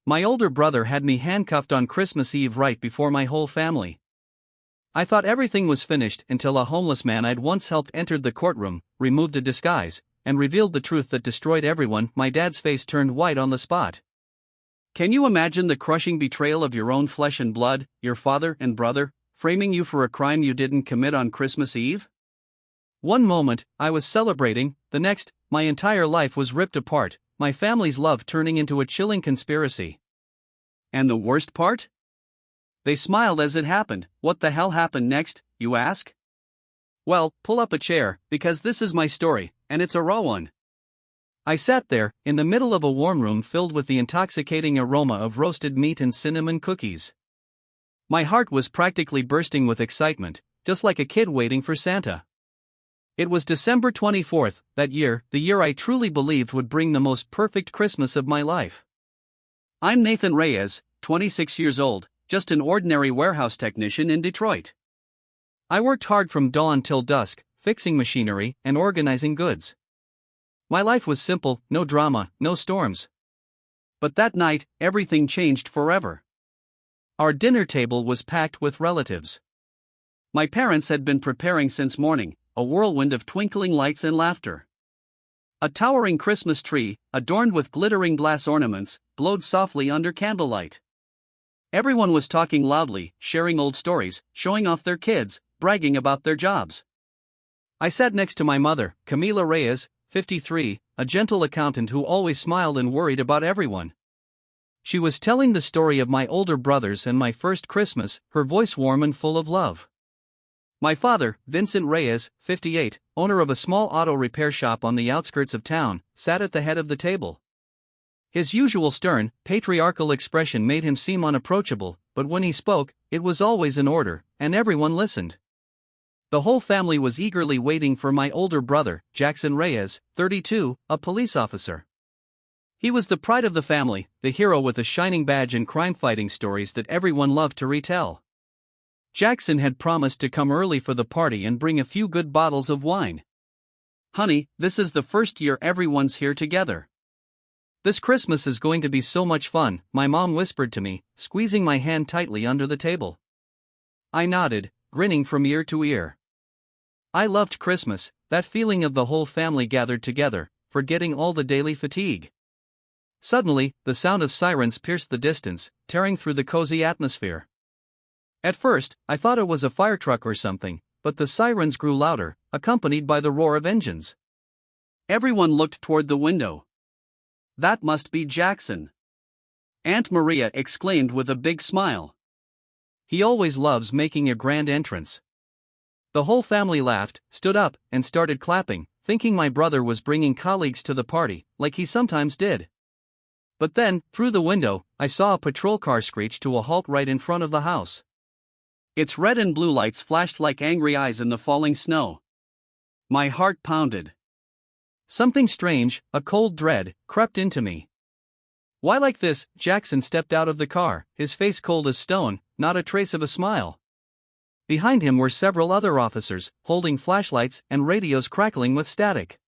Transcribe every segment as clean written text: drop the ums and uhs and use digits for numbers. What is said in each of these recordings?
My older brother had me handcuffed on Christmas Eve right before my whole family. I thought everything was finished until a homeless man I'd once helped entered the courtroom, removed a disguise, and revealed the truth that destroyed everyone. My dad's face turned white on the spot. Can you imagine the crushing betrayal of your own flesh and blood, your father and brother, framing you for a crime you didn't commit on Christmas Eve? One moment, I was celebrating, the next, my entire life was ripped apart, my family's love turning into a chilling conspiracy. And the worst part? They smiled as it happened. What the hell happened next, you ask? Well, pull up a chair, because this is my story, and it's a raw one. I sat there, in the middle of a warm room filled with the intoxicating aroma of roasted meat and cinnamon cookies. My heart was practically bursting with excitement, just like a kid waiting for Santa. It was December 24th, that year, the year I truly believed would bring the most perfect Christmas of my life. I'm Nathan Reyes, 26 years old, just an ordinary warehouse technician in Detroit. I worked hard from dawn till dusk, fixing machinery and organizing goods. My life was simple, no drama, no storms. But that night, everything changed forever. Our dinner table was packed with relatives. My parents had been preparing since morning, a whirlwind of twinkling lights and laughter. A towering Christmas tree, adorned with glittering glass ornaments, glowed softly under candlelight. Everyone was talking loudly, sharing old stories, showing off their kids, bragging about their jobs. I sat next to my mother, Camila Reyes, 53, a gentle accountant who always smiled and worried about everyone. She was telling the story of my older brothers and my first Christmas, her voice warm and full of love. My father, Vincent Reyes, 58, owner of a small auto repair shop on the outskirts of town, sat at the head of the table. His usual stern, patriarchal expression made him seem unapproachable, but when he spoke, it was always in order, and everyone listened. The whole family was eagerly waiting for my older brother, Jackson Reyes, 32, a police officer. He was the pride of the family, the hero with a shining badge and crime-fighting stories that everyone loved to retell. Jackson had promised to come early for the party and bring a few good bottles of wine. Honey, this is the first year everyone's here together. This Christmas is going to be so much fun, my mom whispered to me, squeezing my hand tightly under the table. I nodded, grinning from ear to ear. I loved Christmas, that feeling of the whole family gathered together, forgetting all the daily fatigue. Suddenly, the sound of sirens pierced the distance, tearing through the cozy atmosphere. At first, I thought it was a fire truck or something, but the sirens grew louder, accompanied by the roar of engines. Everyone looked toward the window. That must be Jackson. Aunt Maria exclaimed with a big smile. He always loves making a grand entrance. The whole family laughed, stood up, and started clapping, thinking my brother was bringing colleagues to the party, like he sometimes did. But then, through the window, I saw a patrol car screech to a halt right in front of the house. Its red and blue lights flashed like angry eyes in the falling snow. My heart pounded. Something strange, a cold dread, crept into me. Why like this? Jackson stepped out of the car, his face cold as stone, not a trace of a smile. Behind him were several other officers, holding flashlights and radios crackling with static.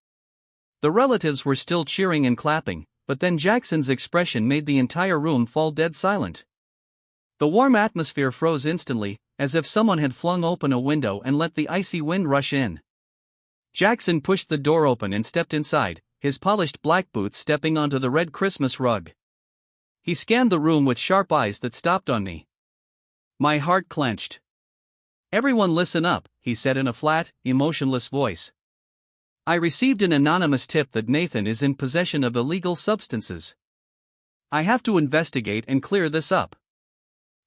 The relatives were still cheering and clapping, but then Jackson's expression made the entire room fall dead silent. The warm atmosphere froze instantly, as if someone had flung open a window and let the icy wind rush in. Jackson pushed the door open and stepped inside, his polished black boots stepping onto the red Christmas rug. He scanned the room with sharp eyes that stopped on me. My heart clenched. Everyone listen up, he said in a flat, emotionless voice. I received an anonymous tip that Nathan is in possession of illegal substances. I have to investigate and clear this up.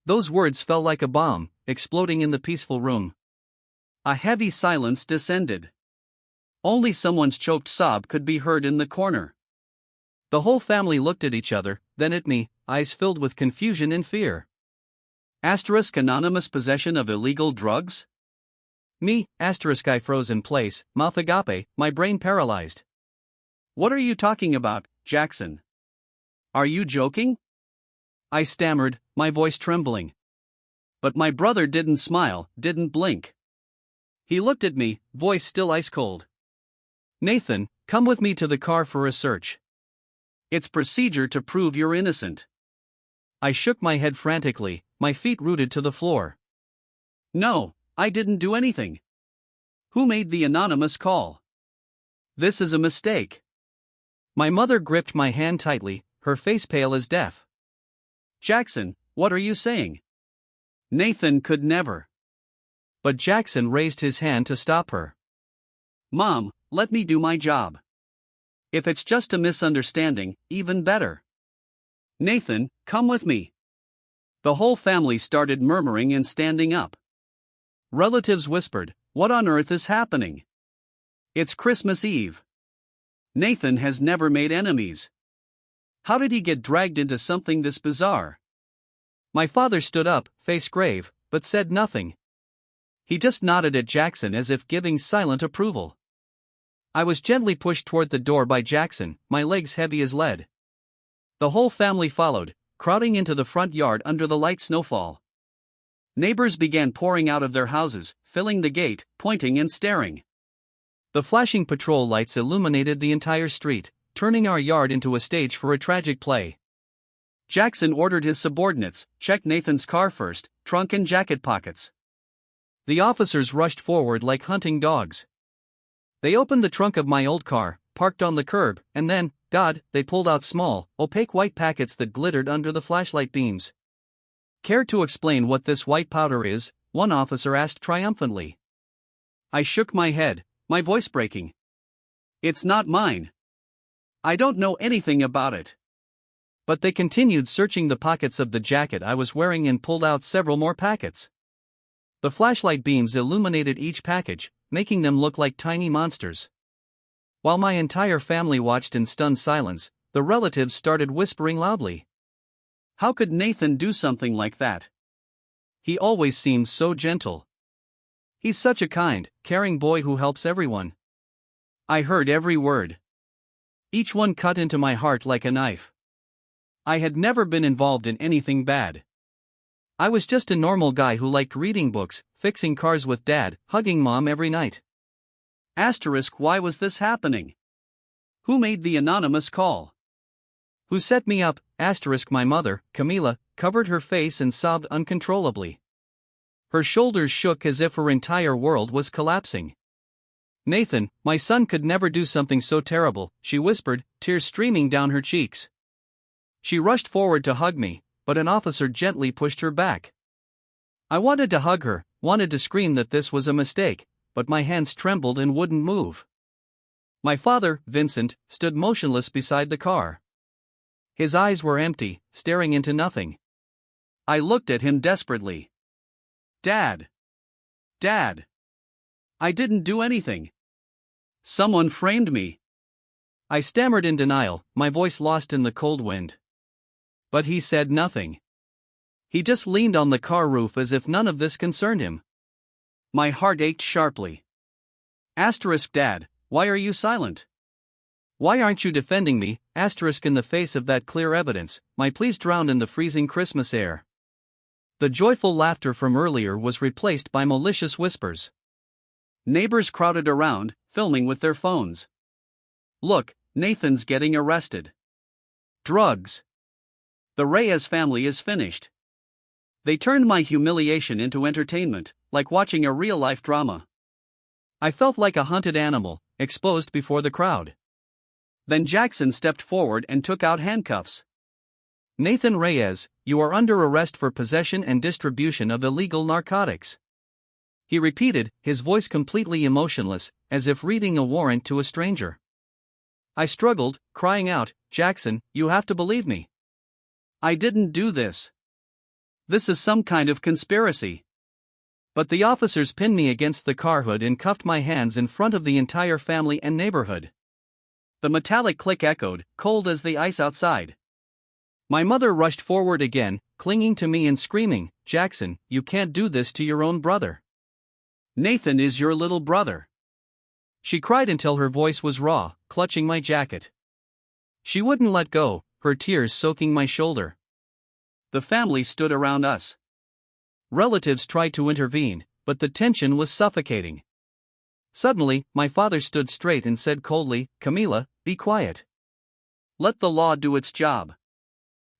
Those words fell like a bomb, exploding in the peaceful room. A heavy silence descended. Only someone's choked sob could be heard in the corner. The whole family looked at each other, then at me, eyes filled with confusion and fear. Anonymous possession of illegal drugs? Me, I froze in place, mouth agape, my brain paralyzed. What are you talking about, Jackson? Are you joking? I stammered, my voice trembling. But my brother didn't smile, didn't blink. He looked at me, voice still ice cold. Nathan, come with me to the car for a search. It's procedure to prove you're innocent. I shook my head frantically, my feet rooted to the floor. No, I didn't do anything. Who made the anonymous call? This is a mistake. My mother gripped my hand tightly, her face pale as death. Jackson, what are you saying? Nathan could never. But Jackson raised his hand to stop her. Mom, let me do my job. If it's just a misunderstanding, even better. Nathan, come with me. The whole family started murmuring and standing up. Relatives whispered, what on earth is happening? It's Christmas Eve. Nathan has never made enemies. How did he get dragged into something this bizarre? My father stood up, face grave, but said nothing. He just nodded at Jackson as if giving silent approval. I was gently pushed toward the door by Jackson, my legs heavy as lead. The whole family followed, crowding into the front yard under the light snowfall. Neighbors began pouring out of their houses, filling the gate, pointing and staring. The flashing patrol lights illuminated the entire street, turning our yard into a stage for a tragic play. Jackson ordered his subordinates, check Nathan's car first, trunk and jacket pockets. The officers rushed forward like hunting dogs. They opened the trunk of my old car, parked on the curb, and then, God, they pulled out small, opaque white packets that glittered under the flashlight beams. Care to explain what this white powder is? One officer asked triumphantly. I shook my head, my voice breaking. It's not mine. I don't know anything about it. But they continued searching the pockets of the jacket I was wearing and pulled out several more packets. The flashlight beams illuminated each package, making them look like tiny monsters. While my entire family watched in stunned silence, the relatives started whispering loudly. How could Nathan do something like that? He always seemed so gentle. He's such a kind, caring boy who helps everyone. I heard every word. Each one cut into my heart like a knife. I had never been involved in anything bad. I was just a normal guy who liked reading books, fixing cars with Dad, hugging Mom every night. Why was this happening? Who made the anonymous call? Who set me up? My mother, Camila, covered her face and sobbed uncontrollably. Her shoulders shook as if her entire world was collapsing. Nathan, my son could never do something so terrible, she whispered, tears streaming down her cheeks. She rushed forward to hug me, but an officer gently pushed her back. I wanted to hug her, wanted to scream that this was a mistake, but my hands trembled and wouldn't move. My father, Vincent, stood motionless beside the car. His eyes were empty, staring into nothing. I looked at him desperately. Dad! Dad! I didn't do anything. Someone framed me. I stammered in denial, my voice lost in the cold wind. But he said nothing. He just leaned on the car roof as if none of this concerned him. My heart ached sharply. Dad, why are you silent? Why aren't you defending me? In the face of that clear evidence, my pleas drowned in the freezing Christmas air. The joyful laughter from earlier was replaced by malicious whispers. Neighbors crowded around, filming with their phones. Look, Nathan's getting arrested. Drugs. The Reyes family is finished. They turned my humiliation into entertainment, like watching a real-life drama. I felt like a hunted animal, exposed before the crowd. Then Jackson stepped forward and took out handcuffs. Nathan Reyes, you are under arrest for possession and distribution of illegal narcotics. He repeated, his voice completely emotionless, as if reading a warrant to a stranger. I struggled, crying out, Jackson, you have to believe me. I didn't do this. This is some kind of conspiracy. But the officers pinned me against the car hood and cuffed my hands in front of the entire family and neighborhood. The metallic click echoed, cold as the ice outside. My mother rushed forward again, clinging to me and screaming, Jackson, you can't do this to your own brother. Nathan is your little brother. She cried until her voice was raw, clutching my jacket. She wouldn't let go, her tears soaking my shoulder. The family stood around us. Relatives tried to intervene, but the tension was suffocating. Suddenly, my father stood straight and said coldly, Camila, be quiet. Let the law do its job.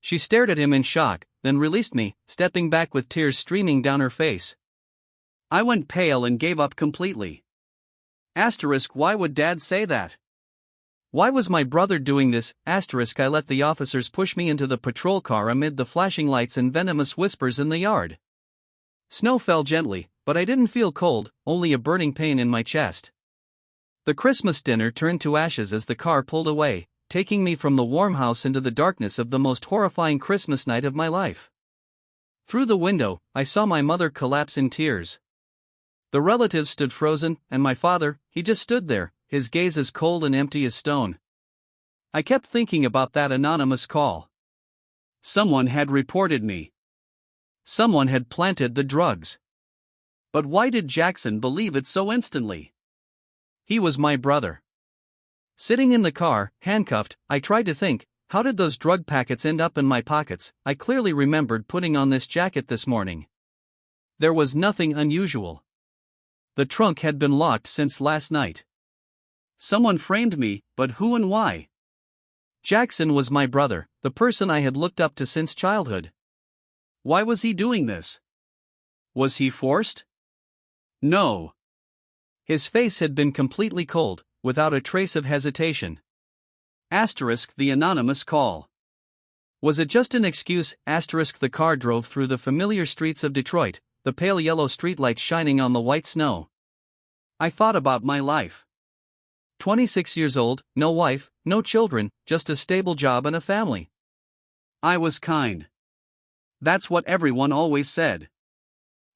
She stared at him in shock, then released me, stepping back with tears streaming down her face. I went pale and gave up completely. Why would Dad say that? Why was my brother doing this? I let the officers push me into the patrol car amid the flashing lights and venomous whispers in the yard. Snow fell gently, but I didn't feel cold, only a burning pain in my chest. The Christmas dinner turned to ashes as the car pulled away, taking me from the warm house into the darkness of the most horrifying Christmas night of my life. Through the window, I saw my mother collapse in tears. The relatives stood frozen, and my father, he just stood there, his gaze as cold and empty as stone. I kept thinking about that anonymous call. Someone had reported me. Someone had planted the drugs. But why did Jackson believe it so instantly? He was my brother. Sitting in the car, handcuffed, I tried to think, how did those drug packets end up in my pockets? I clearly remembered putting on this jacket this morning. There was nothing unusual. The trunk had been locked since last night. Someone framed me, but who and why? Jackson was my brother, the person I had looked up to since childhood. Why was he doing this? Was he forced? No. His face had been completely cold, without a trace of hesitation. The anonymous call. Was it just an excuse? The car drove through the familiar streets of Detroit, the pale yellow streetlights shining on the white snow. I thought about my life. 26 years old, no wife, no children, just a stable job and a family. I was kind. That's what everyone always said.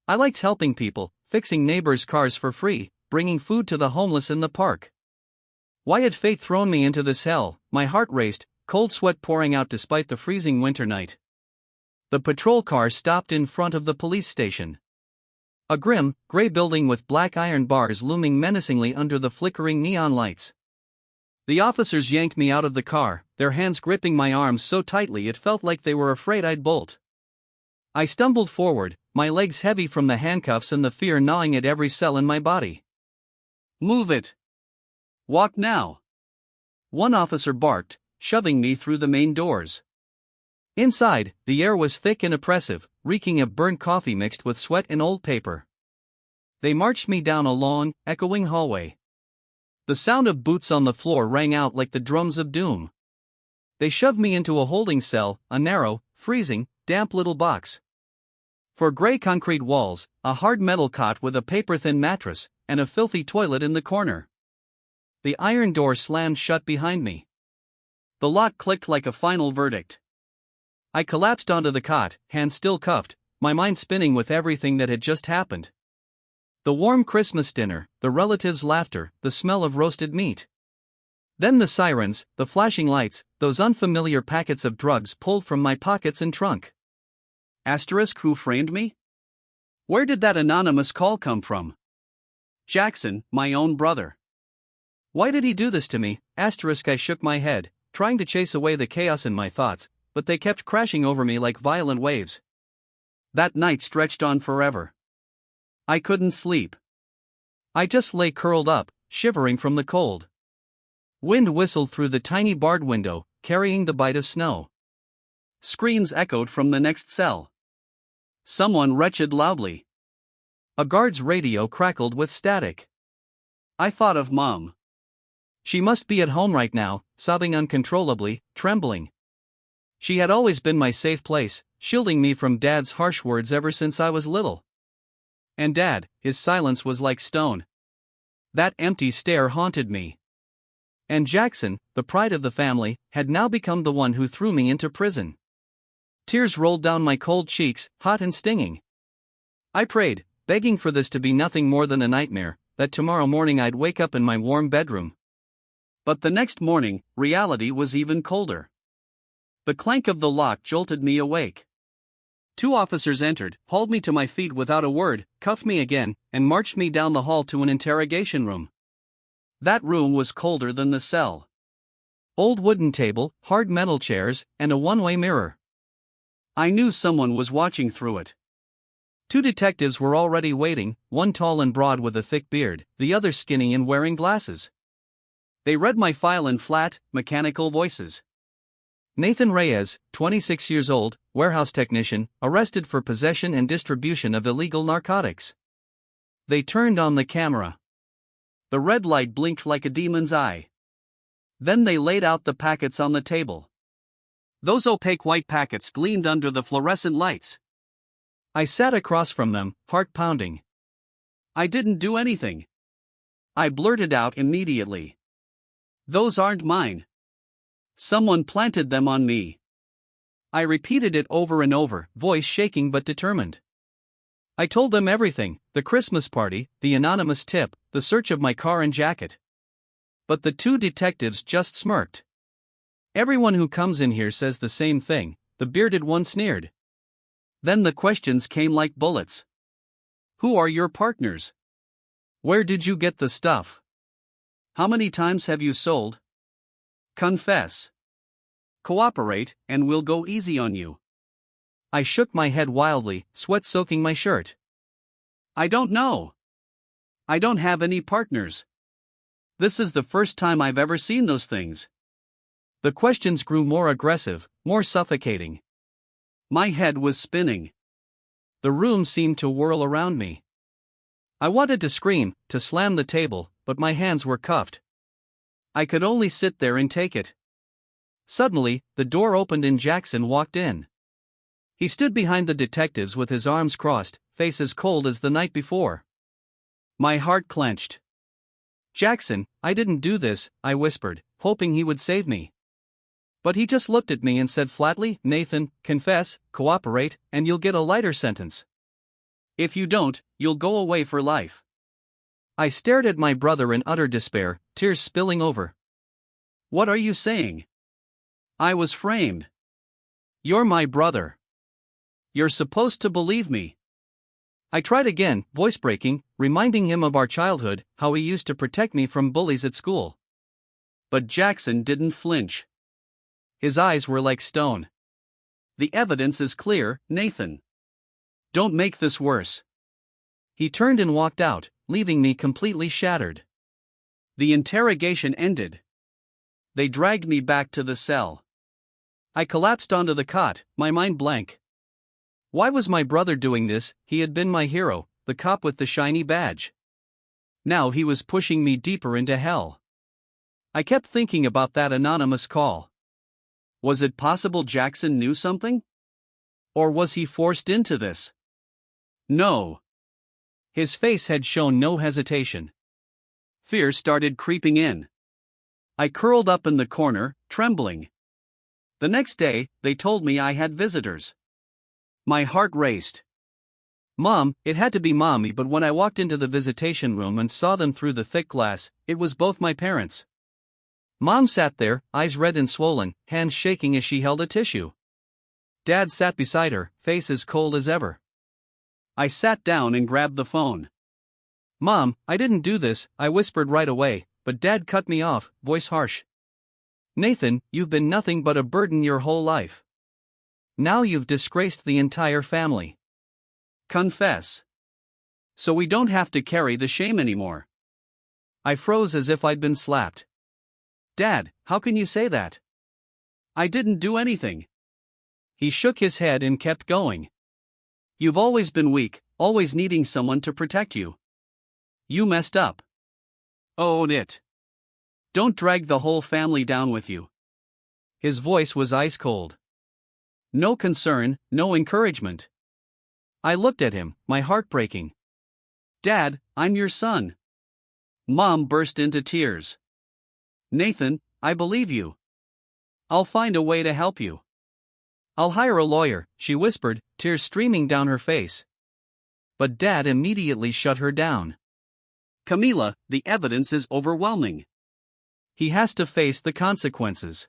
I liked helping people, fixing neighbors' cars for free, bringing food to the homeless in the park. Why had fate thrown me into this hell? My heart raced, cold sweat pouring out despite the freezing winter night. The patrol car stopped in front of the police station. A grim, gray building with black iron bars looming menacingly under the flickering neon lights. The officers yanked me out of the car, their hands gripping my arms so tightly it felt like they were afraid I'd bolt. I stumbled forward, my legs heavy from the handcuffs and the fear gnawing at every cell in my body. Move it! Walk now! One officer barked, shoving me through the main doors. Inside, the air was thick and oppressive, reeking of burnt coffee mixed with sweat and old paper. They marched me down a long, echoing hallway. The sound of boots on the floor rang out like the drums of doom. They shoved me into a holding cell, a narrow, freezing, damp little box. For gray concrete walls, a hard metal cot with a paper-thin mattress, and a filthy toilet in the corner. The iron door slammed shut behind me. The lock clicked like a final verdict. I collapsed onto the cot, hands still cuffed, my mind spinning with everything that had just happened. The warm Christmas dinner, the relatives' laughter, the smell of roasted meat. Then the sirens, the flashing lights, those unfamiliar packets of drugs pulled from my pockets and trunk. Who framed me? Where did that anonymous call come from? Jackson, my own brother. Why did he do this to me? I shook my head, trying to chase away the chaos in my thoughts, but they kept crashing over me like violent waves. That night stretched on forever. I couldn't sleep. I just lay curled up, shivering from the cold. Wind whistled through the tiny barred window, carrying the bite of snow. Screams echoed from the next cell. Someone retched loudly. A guard's radio crackled with static. I thought of Mom. She must be at home right now, sobbing uncontrollably, trembling. She had always been my safe place, shielding me from Dad's harsh words ever since I was little. And Dad, his silence was like stone. That empty stare haunted me. And Jackson, the pride of the family, had now become the one who threw me into prison. Tears rolled down my cold cheeks, hot and stinging. I prayed, begging for this to be nothing more than a nightmare, that tomorrow morning I'd wake up in my warm bedroom. But the next morning, reality was even colder. The clank of the lock jolted me awake. 2 officers entered, hauled me to my feet without a word, cuffed me again, and marched me down the hall to an interrogation room. That room was colder than the cell. Old wooden table, hard metal chairs, and a one-way mirror. I knew someone was watching through it. 2 detectives were already waiting, one tall and broad with a thick beard, the other skinny and wearing glasses. They read my file in flat, mechanical voices. Nathan Reyes, 26 years old, warehouse technician, arrested for possession and distribution of illegal narcotics. They turned on the camera. The red light blinked like a demon's eye. Then they laid out the packets on the table. Those opaque white packets gleamed under the fluorescent lights. I sat across from them, heart pounding. I didn't do anything. I blurted out immediately. Those aren't mine. Someone planted them on me. I repeated it over and over, voice shaking but determined. I told them everything, the Christmas party, the anonymous tip, the search of my car and jacket. But the two detectives just smirked. Everyone who comes in here says the same thing, the bearded one sneered. Then the questions came like bullets. Who are your partners? Where did you get the stuff? How many times have you sold? Confess. Cooperate, and we'll go easy on you. I shook my head wildly, sweat soaking my shirt. I don't know. I don't have any partners. This is the first time I've ever seen those things. The questions grew more aggressive, more suffocating. My head was spinning. The room seemed to whirl around me. I wanted to scream, to slam the table, but my hands were cuffed. I could only sit there and take it. Suddenly, the door opened and Jackson walked in. He stood behind the detectives with his arms crossed, face as cold as the night before. My heart clenched. Jackson, I didn't do this, I whispered, hoping he would save me. But he just looked at me and said flatly, Nathan, confess, cooperate, and you'll get a lighter sentence. If you don't, you'll go away for life. I stared at my brother in utter despair, tears spilling over. What are you saying? I was framed. You're my brother. You're supposed to believe me. I tried again, voice breaking, reminding him of our childhood, how he used to protect me from bullies at school. But Jackson didn't flinch. His eyes were like stone. The evidence is clear, Nathan. Don't make this worse. He turned and walked out, leaving me completely shattered. The interrogation ended. They dragged me back to the cell. I collapsed onto the cot, my mind blank. Why was my brother doing this? He had been my hero, the cop with the shiny badge. Now he was pushing me deeper into hell. I kept thinking about that anonymous call. Was it possible Jackson knew something? Or was he forced into this? No. His face had shown no hesitation. Fear started creeping in. I curled up in the corner, trembling. The next day, they told me I had visitors. My heart raced. Mom, it had to be Mommy, but when I walked into the visitation room and saw them through the thick glass, it was both my parents. Mom sat there, eyes red and swollen, hands shaking as she held a tissue. Dad sat beside her, face as cold as ever. I sat down and grabbed the phone. Mom, I didn't do this, I whispered right away, but Dad cut me off, voice harsh. Nathan, you've been nothing but a burden your whole life. Now you've disgraced the entire family. Confess. So we don't have to carry the shame anymore. I froze as if I'd been slapped. Dad, how can you say that? I didn't do anything. He shook his head and kept going. You've always been weak, always needing someone to protect you. You messed up. Own it. Don't drag the whole family down with you. His voice was ice cold. No concern, no encouragement. I looked at him, my heart breaking. Dad, I'm your son. Mom burst into tears. Nathan, I believe you. I'll find a way to help you. I'll hire a lawyer, she whispered, tears streaming down her face. But Dad immediately shut her down. Camila, the evidence is overwhelming. He has to face the consequences.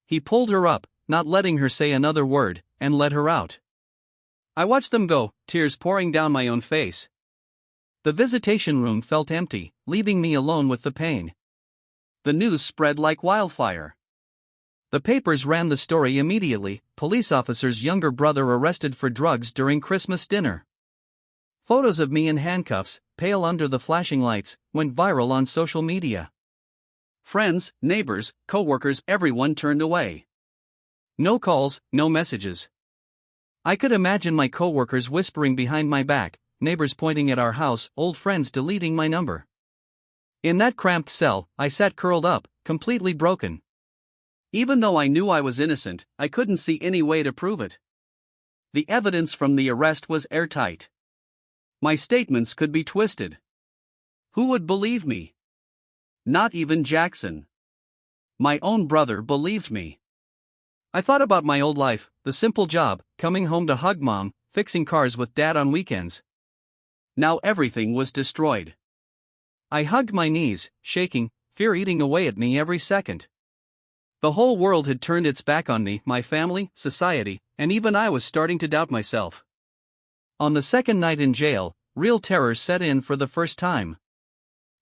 He pulled her up, not letting her say another word, and let her out. I watched them go, tears pouring down my own face. The visitation room felt empty, leaving me alone with the pain. The news spread like wildfire. The papers ran the story immediately. Police officer's younger brother arrested for drugs during Christmas dinner. Photos of me in handcuffs, pale under the flashing lights, went viral on social media. Friends, neighbors, co-workers, everyone turned away. No calls, no messages. I could imagine my coworkers whispering behind my back, neighbors pointing at our house, old friends deleting my number. In that cramped cell, I sat curled up, completely broken. Even though I knew I was innocent, I couldn't see any way to prove it. The evidence from the arrest was airtight. My statements could be twisted. Who would believe me? Not even Jackson. My own brother believed me. I thought about my old life, the simple job, coming home to hug mom, fixing cars with dad on weekends. Now everything was destroyed. I hugged my knees, shaking, fear eating away at me every second. The whole world had turned its back on me, my family, society, and even I was starting to doubt myself. On the second night in jail, real terror set in for the first time.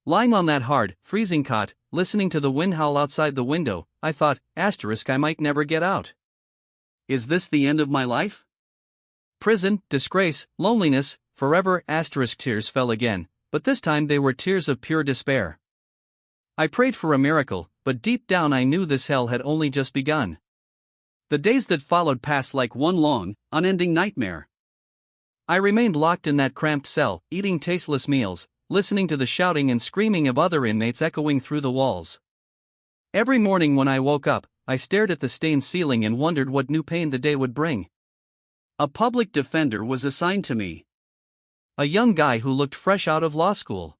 Lying on that hard, freezing cot, listening to the wind howl outside the window, I thought, I might never get out. Is this the end of my life? Prison, disgrace, loneliness, forever, tears fell again, but this time they were tears of pure despair. I prayed for a miracle, but deep down I knew this hell had only just begun. The days that followed passed like one long, unending nightmare. I remained locked in that cramped cell, eating tasteless meals, listening to the shouting and screaming of other inmates echoing through the walls. Every morning when I woke up, I stared at the stained ceiling and wondered what new pain the day would bring. A public defender was assigned to me. A young guy who looked fresh out of law school.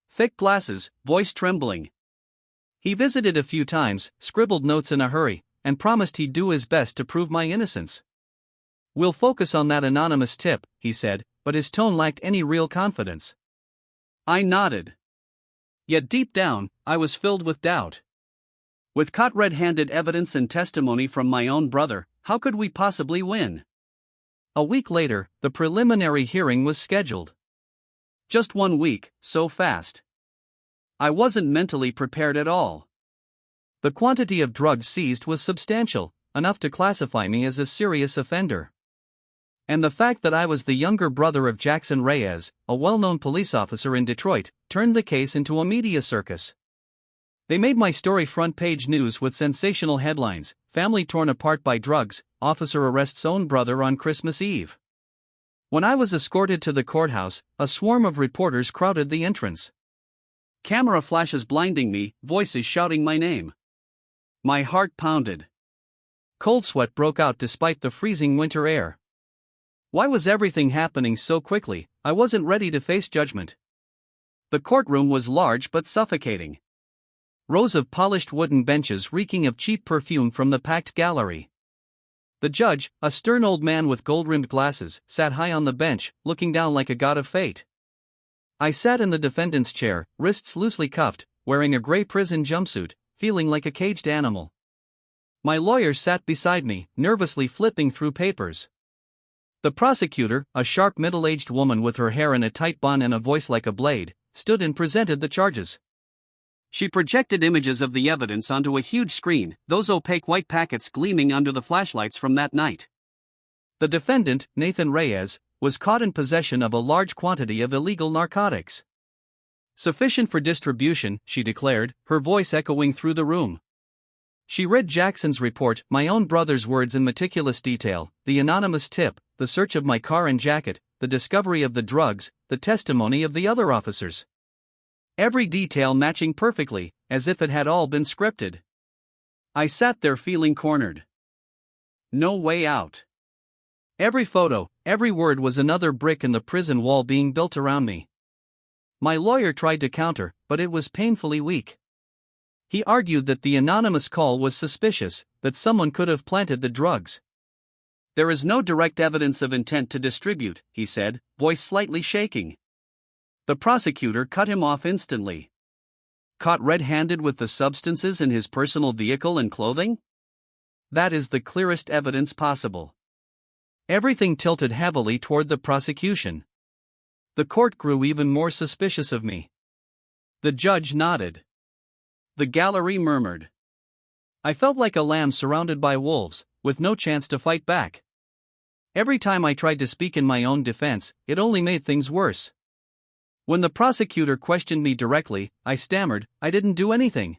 Thick glasses, voice trembling. He visited a few times, scribbled notes in a hurry, and promised he'd do his best to prove my innocence. "We'll focus on that anonymous tip," he said, but his tone lacked any real confidence. I nodded. Yet deep down, I was filled with doubt. With caught red-handed evidence and testimony from my own brother, how could we possibly win? A week later, the preliminary hearing was scheduled. Just 1 week, so fast. I wasn't mentally prepared at all. The quantity of drugs seized was substantial, enough to classify me as a serious offender. And the fact that I was the younger brother of Jackson Reyes, a well-known police officer in Detroit, turned the case into a media circus. They made my story front-page news with sensational headlines: "Family torn apart by drugs, officer arrests own brother on Christmas Eve." When I was escorted to the courthouse, a swarm of reporters crowded the entrance. Camera flashes blinding me, voices shouting my name. My heart pounded. Cold sweat broke out despite the freezing winter air. Why was everything happening so quickly? I wasn't ready to face judgment. The courtroom was large but suffocating. Rows of polished wooden benches reeking of cheap perfume from the packed gallery. The judge, a stern old man with gold-rimmed glasses, sat high on the bench, looking down like a god of fate. I sat in the defendant's chair, wrists loosely cuffed, wearing a gray prison jumpsuit, feeling like a caged animal. My lawyer sat beside me, nervously flipping through papers. The prosecutor, a sharp middle-aged woman with her hair in a tight bun and a voice like a blade, stood and presented the charges. She projected images of the evidence onto a huge screen, those opaque white packets gleaming under the flashlights from that night. The defendant, Nathan Reyes, was caught in possession of a large quantity of illegal narcotics. "Sufficient for distribution," she declared, her voice echoing through the room. She read Jackson's report, my own brother's words in meticulous detail, the anonymous tip, the search of my car and jacket, the discovery of the drugs, the testimony of the other officers. Every detail matching perfectly, as if it had all been scripted. I sat there feeling cornered. No way out. Every photo, every word was another brick in the prison wall being built around me. My lawyer tried to counter, but it was painfully weak. He argued that the anonymous call was suspicious, that someone could have planted the drugs. "There is no direct evidence of intent to distribute," he said, voice slightly shaking. The prosecutor cut him off instantly. "Caught red-handed with the substances in his personal vehicle and clothing? That is the clearest evidence possible." Everything tilted heavily toward the prosecution. The court grew even more suspicious of me. The judge nodded. The gallery murmured. I felt like a lamb surrounded by wolves, with no chance to fight back. Every time I tried to speak in my own defense, it only made things worse. When the prosecutor questioned me directly, I stammered, "I didn't do anything.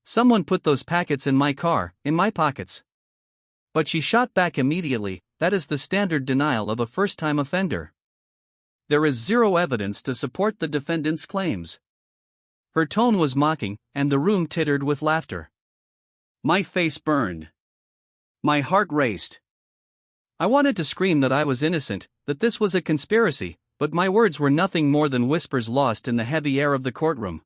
Someone put those packets in my car, in my pockets." But she shot back immediately, "That is the standard denial of a first-time offender. There is zero evidence to support the defendant's claims." Her tone was mocking, and the room tittered with laughter. My face burned. My heart raced. I wanted to scream that I was innocent, that this was a conspiracy, but my words were nothing more than whispers lost in the heavy air of the courtroom.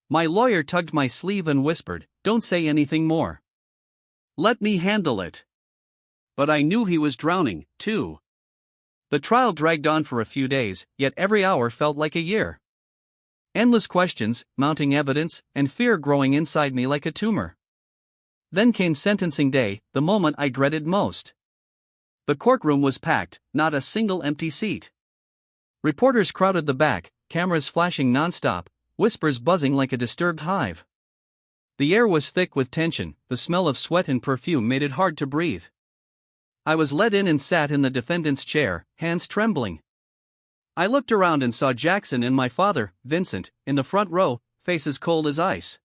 My lawyer tugged my sleeve and whispered, "Don't say anything more. Let me handle it." But I knew he was drowning, too. The trial dragged on for a few days, yet every hour felt like a year. Endless questions, mounting evidence, and fear growing inside me like a tumor. Then came sentencing day, the moment I dreaded most. The courtroom was packed, not a single empty seat. Reporters crowded the back, cameras flashing nonstop, whispers buzzing like a disturbed hive. The air was thick with tension, the smell of sweat and perfume made it hard to breathe. I was led in and sat in the defendant's chair, hands trembling. I looked around and saw Jackson and my father, Vincent, in the front row, faces cold as ice.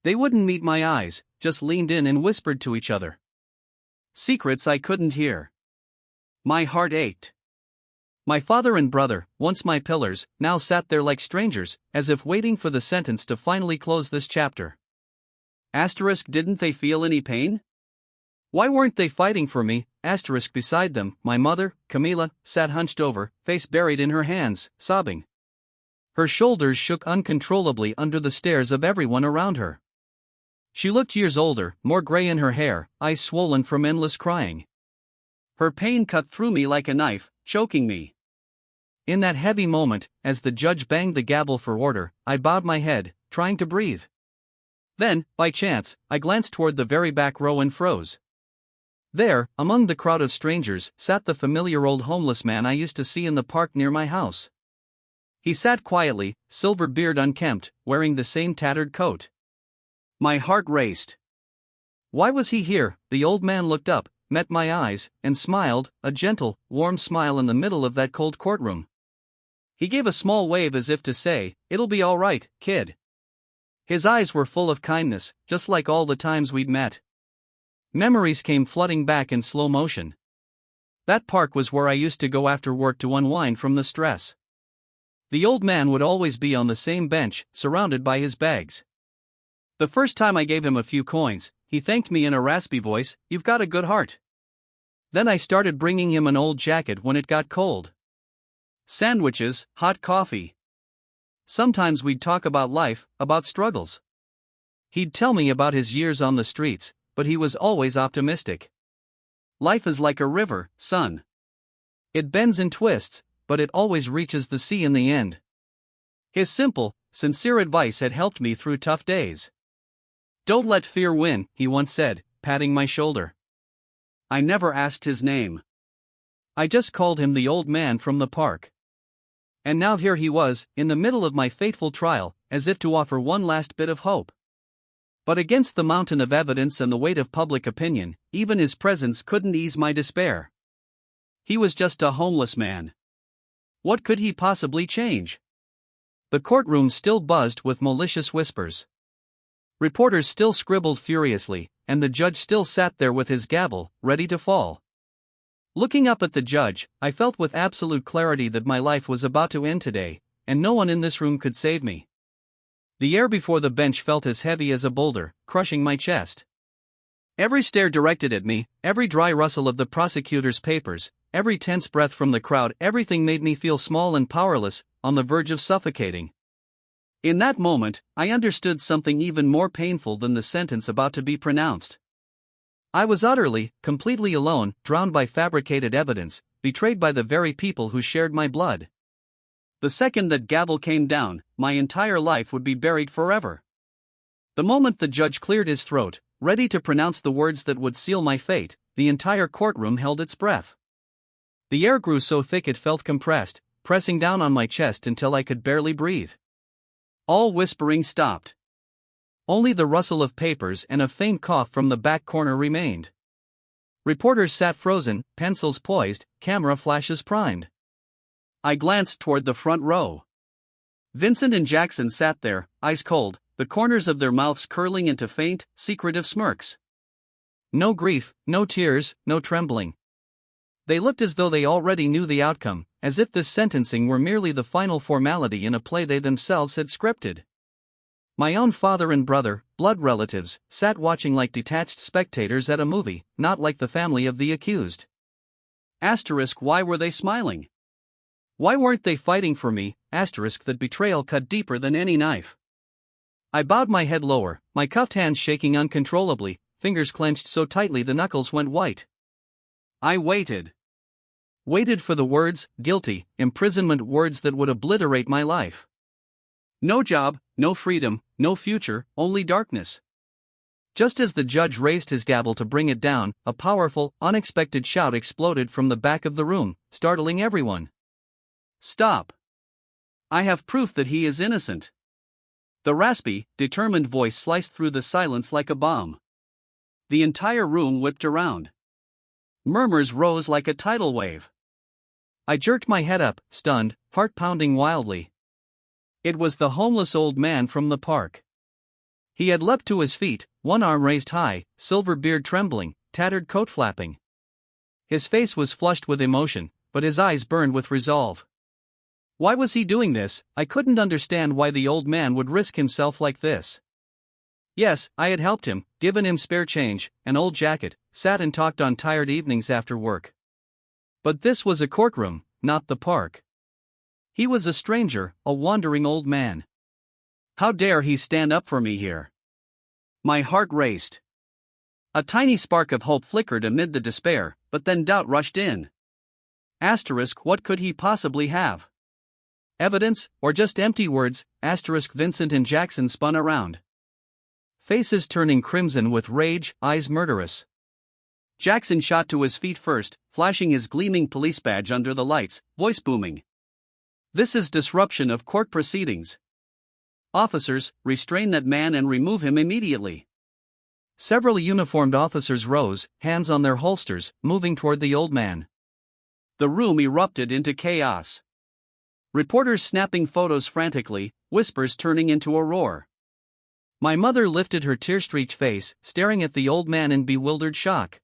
They wouldn't meet my eyes, just leaned in and whispered to each other. Secrets I couldn't hear. My heart ached. My father and brother, once my pillars, now sat there like strangers, as if waiting for the sentence to finally close this chapter. Didn't they feel any pain? Why weren't they fighting for me? Beside them, my mother, Camila, sat hunched over, face buried in her hands, sobbing. Her shoulders shook uncontrollably under the stares of everyone around her. She looked years older, more gray in her hair, eyes swollen from endless crying. Her pain cut through me like a knife, choking me. In that heavy moment, as the judge banged the gavel for order, I bowed my head, trying to breathe. Then, by chance, I glanced toward the very back row and froze. There, among the crowd of strangers, sat the familiar old homeless man I used to see in the park near my house. He sat quietly, silver beard unkempt, wearing the same tattered coat. My heart raced. Why was he here? The old man looked up, met my eyes, and smiled, a gentle, warm smile in the middle of that cold courtroom. He gave a small wave as if to say, "It'll be all right, kid." His eyes were full of kindness, just like all the times we'd met. Memories came flooding back in slow motion. That park was where I used to go after work to unwind from the stress. The old man would always be on the same bench, surrounded by his bags. The first time I gave him a few coins, he thanked me in a raspy voice, "You've got a good heart." Then I started bringing him an old jacket when it got cold. Sandwiches, hot coffee. Sometimes we'd talk about life, about struggles. He'd tell me about his years on the streets, but he was always optimistic. Life is like a river, son. It bends and twists, but it always reaches the sea in the end. His simple, sincere advice had helped me through tough days. "Don't let fear win," he once said, patting my shoulder. I never asked his name. I just called him the old man from the park. And now here he was, in the middle of my fateful trial, as if to offer one last bit of hope. But against the mountain of evidence and the weight of public opinion, even his presence couldn't ease my despair. He was just a homeless man. What could he possibly change? The courtroom still buzzed with malicious whispers. Reporters still scribbled furiously, and the judge still sat there with his gavel, ready to fall. Looking up at the judge, I felt with absolute clarity that my life was about to end today, and no one in this room could save me. The air before the bench felt as heavy as a boulder, crushing my chest. Every stare directed at me, every dry rustle of the prosecutor's papers, every tense breath from the crowd, everything made me feel small and powerless, on the verge of suffocating. In that moment, I understood something even more painful than the sentence about to be pronounced. I was utterly, completely alone, drowned by fabricated evidence, betrayed by the very people who shared my blood. The second that gavel came down, my entire life would be buried forever. The moment the judge cleared his throat, ready to pronounce the words that would seal my fate, the entire courtroom held its breath. The air grew so thick it felt compressed, pressing down on my chest until I could barely breathe. All whispering stopped. Only the rustle of papers and a faint cough from the back corner remained. Reporters sat frozen, pencils poised, camera flashes primed. I glanced toward the front row. Vincent and Jackson sat there, eyes cold, the corners of their mouths curling into faint, secretive smirks. No grief, no tears, no trembling. They looked as though they already knew the outcome, as if this sentencing were merely the final formality in a play they themselves had scripted. My own father and brother, blood relatives, sat watching like detached spectators at a movie, not like the family of the accused. Why were they smiling? Why weren't they fighting for me? That betrayal cut deeper than any knife. I bowed my head lower, my cuffed hands shaking uncontrollably, fingers clenched so tightly the knuckles went white. I waited. Waited for the words, guilty, imprisonment, words that would obliterate my life. No job, no freedom, no future, only darkness. Just as the judge raised his gavel to bring it down, a powerful, unexpected shout exploded from the back of the room, startling everyone. Stop! I have proof that he is innocent. The raspy, determined voice sliced through the silence like a bomb. The entire room whipped around. Murmurs rose like a tidal wave. I jerked my head up, stunned, heart pounding wildly. It was the homeless old man from the park. He had leapt to his feet, one arm raised high, silver beard trembling, tattered coat flapping. His face was flushed with emotion, but his eyes burned with resolve. Why was he doing this? I couldn't understand why the old man would risk himself like this. Yes, I had helped him, given him spare change, an old jacket, sat and talked on tired evenings after work. But this was a courtroom, not the park. He was a stranger, a wandering old man. How dare he stand up for me here? My heart raced. A tiny spark of hope flickered amid the despair, but then doubt rushed in. What could he possibly have? Evidence, or just empty words? Vincent and Jackson spun around. Faces turning crimson with rage, eyes murderous. Jackson shot to his feet first, flashing his gleaming police badge under the lights, voice booming. This is disruption of court proceedings. Officers, restrain that man and remove him immediately. Several uniformed officers rose, hands on their holsters, moving toward the old man. The room erupted into chaos. Reporters snapping photos frantically, whispers turning into a roar. My mother lifted her tear-streaked face, staring at the old man in bewildered shock.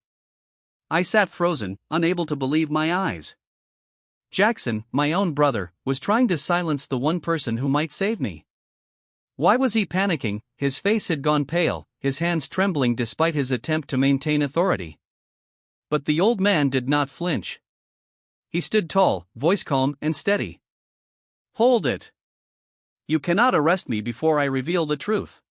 I sat frozen, unable to believe my eyes. Jackson, my own brother, was trying to silence the one person who might save me. Why was he panicking? His face had gone pale, his hands trembling despite his attempt to maintain authority. But the old man did not flinch. He stood tall, voice calm and steady. Hold it! You cannot arrest me before I reveal the truth.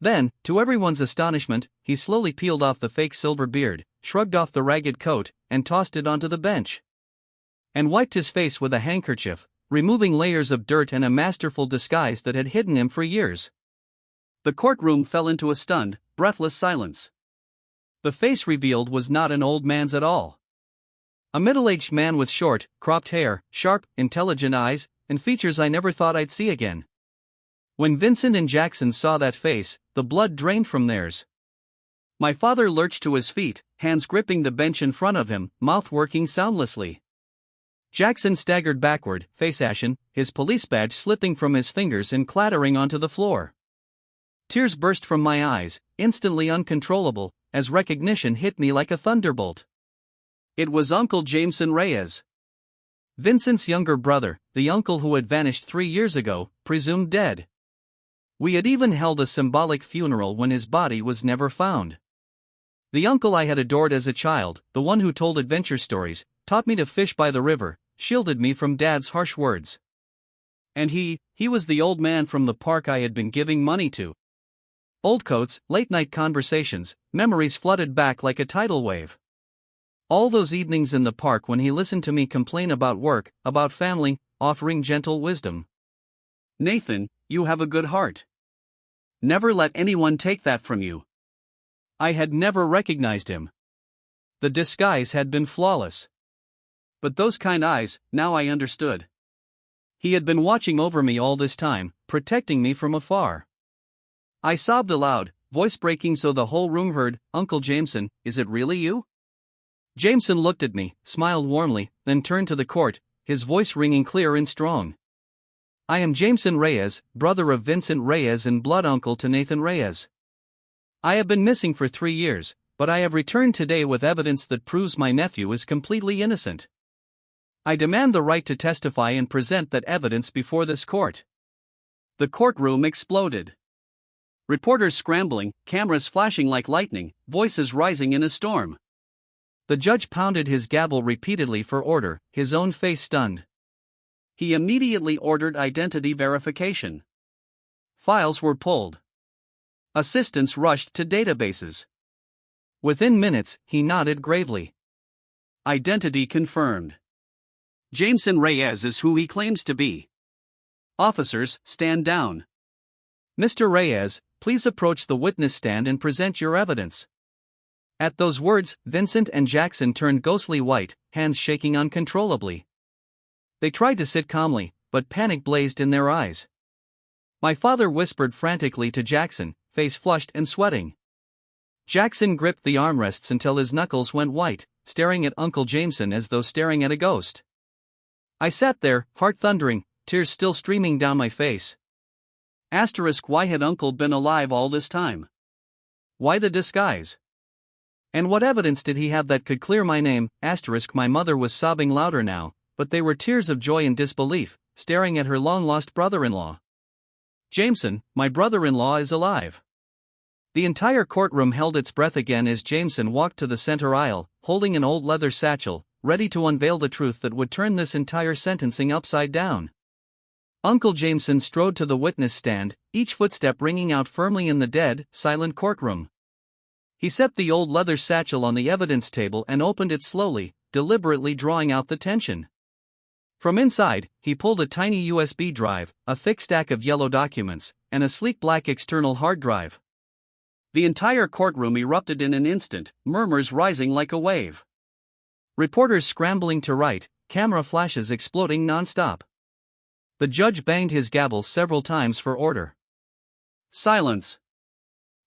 Then, to everyone's astonishment, he slowly peeled off the fake silver beard, shrugged off the ragged coat, and tossed it onto the bench. And wiped his face with a handkerchief, removing layers of dirt and a masterful disguise that had hidden him for years. The courtroom fell into a stunned, breathless silence. The face revealed was not an old man's at all. A middle-aged man with short, cropped hair, sharp, intelligent eyes, and features I never thought I'd see again. When Vincent and Jackson saw that face, the blood drained from theirs. My father lurched to his feet, hands gripping the bench in front of him, mouth working soundlessly. Jackson staggered backward, face ashen, his police badge slipping from his fingers and clattering onto the floor. Tears burst from my eyes, instantly uncontrollable, as recognition hit me like a thunderbolt. It was Uncle Jameson Reyes. Vincent's younger brother, the uncle who had vanished 3 years ago, presumed dead. We had even held a symbolic funeral when his body was never found. The uncle I had adored as a child, the one who told adventure stories, taught me to fish by the river, shielded me from Dad's harsh words. And he was the old man from the park I had been giving money to. Old coats, late-night conversations, memories flooded back like a tidal wave. All those evenings in the park when he listened to me complain about work, about family, offering gentle wisdom. Nathan, you have a good heart. Never let anyone take that from you. I had never recognized him. The disguise had been flawless. But those kind eyes, now I understood. He had been watching over me all this time, protecting me from afar. I sobbed aloud, voice breaking so the whole room heard, Uncle Jameson, is it really you? Jameson looked at me, smiled warmly, then turned to the court, his voice ringing clear and strong. I am Jameson Reyes, brother of Vincent Reyes and blood uncle to Nathan Reyes. I have been missing for 3 years, but I have returned today with evidence that proves my nephew is completely innocent. I demand the right to testify and present that evidence before this court." The courtroom exploded. Reporters scrambling, cameras flashing like lightning, voices rising in a storm. The judge pounded his gavel repeatedly for order, his own face stunned. He immediately ordered identity verification. Files were pulled. Assistants rushed to databases. Within minutes, he nodded gravely. Identity confirmed. Jameson Reyes is who he claims to be. Officers, stand down. Mr. Reyes, please approach the witness stand and present your evidence. At those words, Vincent and Jackson turned ghostly white, hands shaking uncontrollably. They tried to sit calmly, but panic blazed in their eyes. My father whispered frantically to Jackson, face flushed and sweating. Jackson gripped the armrests until his knuckles went white, staring at Uncle Jameson as though staring at a ghost. I sat there, heart thundering, tears still streaming down my face. Why had Uncle been alive all this time? Why the disguise? And what evidence did he have that could clear my name? My mother was sobbing louder now, but they were tears of joy and disbelief, staring at her long-lost brother-in-law. Jameson, my brother-in-law is alive. The entire courtroom held its breath again as Jameson walked to the center aisle, holding an old leather satchel, ready to unveil the truth that would turn this entire sentencing upside down. Uncle Jameson strode to the witness stand, each footstep ringing out firmly in the dead, silent courtroom. He set the old leather satchel on the evidence table and opened it slowly, deliberately drawing out the tension. From inside, he pulled a tiny USB drive, a thick stack of yellow documents, and a sleek black external hard drive. The entire courtroom erupted in an instant, murmurs rising like a wave. Reporters scrambling to write, camera flashes exploding non-stop. The judge banged his gavel several times for order. Silence.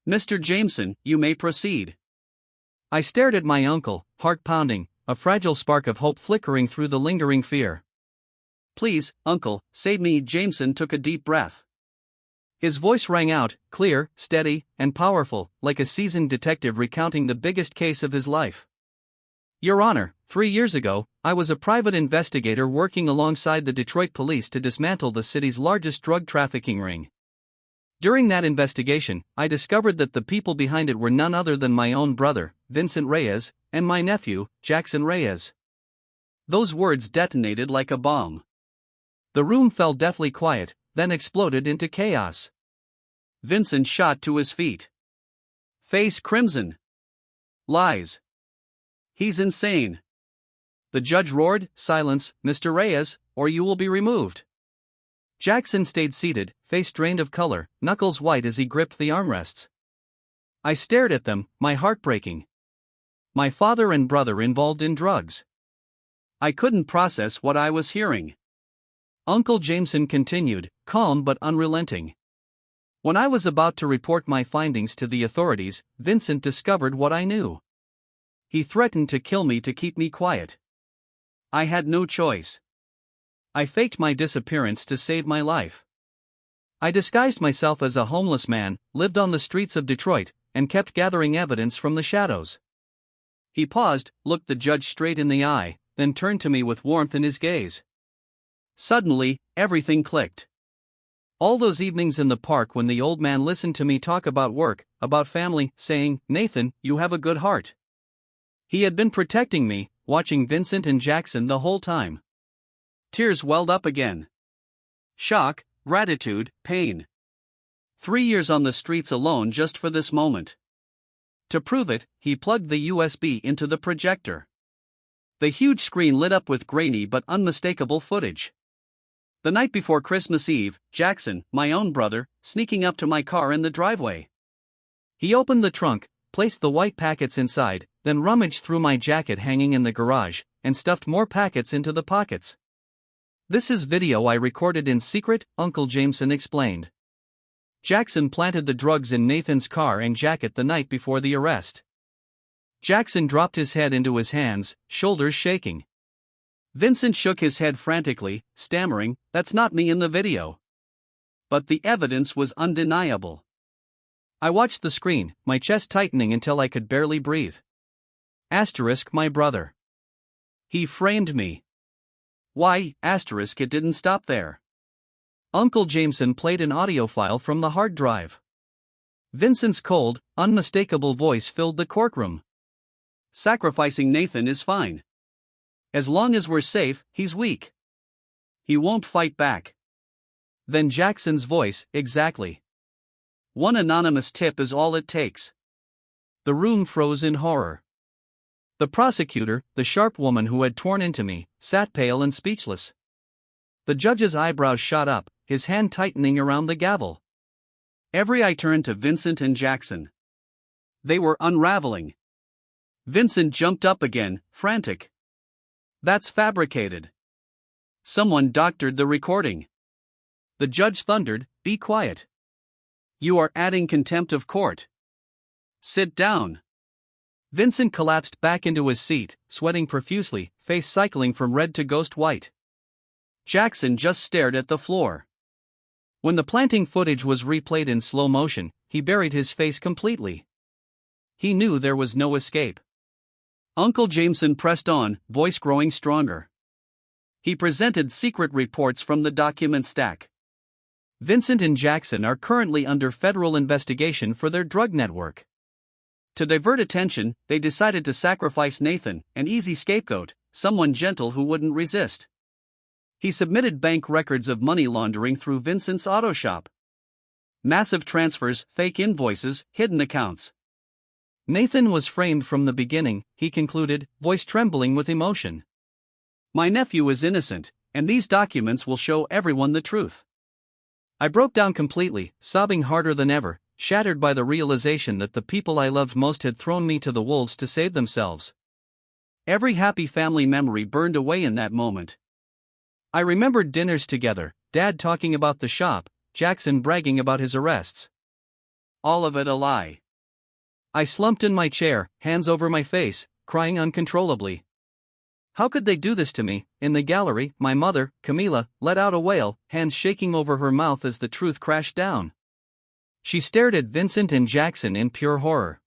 Mr. Jameson, you may proceed. I stared at my uncle, heart pounding, a fragile spark of hope flickering through the lingering fear. Please, Uncle, save me. Jameson took a deep breath. His voice rang out, clear, steady, and powerful, like a seasoned detective recounting the biggest case of his life. Your Honor, 3 years ago, I was a private investigator working alongside the Detroit police to dismantle the city's largest drug trafficking ring. During that investigation, I discovered that the people behind it were none other than my own brother, Vincent Reyes, and my nephew, Jackson Reyes. Those words detonated like a bomb. The room fell deathly quiet, then exploded into chaos. Vincent shot to his feet. Face crimson. Lies. He's insane. The judge roared, Silence, Mr. Reyes, or you will be removed. Jackson stayed seated, face drained of color, knuckles white as he gripped the armrests. I stared at them, my heart breaking. My father and brother involved in drugs. I couldn't process what I was hearing. Uncle Jameson continued, calm but unrelenting. When I was about to report my findings to the authorities, Vincent discovered what I knew. He threatened to kill me to keep me quiet. I had no choice. I faked my disappearance to save my life. I disguised myself as a homeless man, lived on the streets of Detroit, and kept gathering evidence from the shadows. He paused, looked the judge straight in the eye, then turned to me with warmth in his gaze. Suddenly, everything clicked. All those evenings in the park when the old man listened to me talk about work, about family, saying, Nathan, you have a good heart. He had been protecting me, watching Vincent and Jackson the whole time. Tears welled up again. Shock, gratitude, pain. 3 years on the streets alone just for this moment. To prove it, he plugged the USB into the projector. The huge screen lit up with grainy but unmistakable footage. The night before Christmas Eve, Jackson, my own brother, sneaking up to my car in the driveway. He opened the trunk, placed the white packets inside, then rummaged through my jacket hanging in the garage, and stuffed more packets into the pockets. This is video I recorded in secret, Uncle Jameson explained. Jackson planted the drugs in Nathan's car and jacket the night before the arrest. Jackson dropped his head into his hands, shoulders shaking. Vincent shook his head frantically, stammering, That's not me in the video. But the evidence was undeniable. I watched the screen, my chest tightening until I could barely breathe. Asterisk my brother. He framed me. Why, asterisk it didn't stop there. Uncle Jameson played an audio file from the hard drive. Vincent's cold, unmistakable voice filled the courtroom. Sacrificing Nathan is fine. As long as we're safe, he's weak. He won't fight back. Then Jackson's voice, exactly. One anonymous tip is all it takes. The room froze in horror. The prosecutor, the sharp woman who had torn into me, sat pale and speechless. The judge's eyebrows shot up, his hand tightening around the gavel. Every eye turned to Vincent and Jackson. They were unraveling. Vincent jumped up again, frantic. That's fabricated. Someone doctored the recording. The judge thundered, "Be quiet. You are adding contempt of court. Sit down." Vincent collapsed back into his seat, sweating profusely, face cycling from red to ghost white. Jackson just stared at the floor. When the planting footage was replayed in slow motion, he buried his face completely. He knew there was no escape. Uncle Jameson pressed on, voice growing stronger. He presented secret reports from the document stack. Vincent and Jackson are currently under federal investigation for their drug network. To divert attention, they decided to sacrifice Nathan, an easy scapegoat, someone gentle who wouldn't resist. He submitted bank records of money laundering through Vincent's auto shop. Massive transfers, fake invoices, hidden accounts. Nathan was framed from the beginning, he concluded, voice trembling with emotion. My nephew is innocent, and these documents will show everyone the truth. I broke down completely, sobbing harder than ever, shattered by the realization that the people I loved most had thrown me to the wolves to save themselves. Every happy family memory burned away in that moment. I remembered dinners together, Dad talking about the shop, Jackson bragging about his arrests. All of it a lie. I slumped in my chair, hands over my face, crying uncontrollably. How could they do this to me? In the gallery, my mother, Camila, let out a wail, hands shaking over her mouth as the truth crashed down. She stared at Vincent and Jackson in pure horror.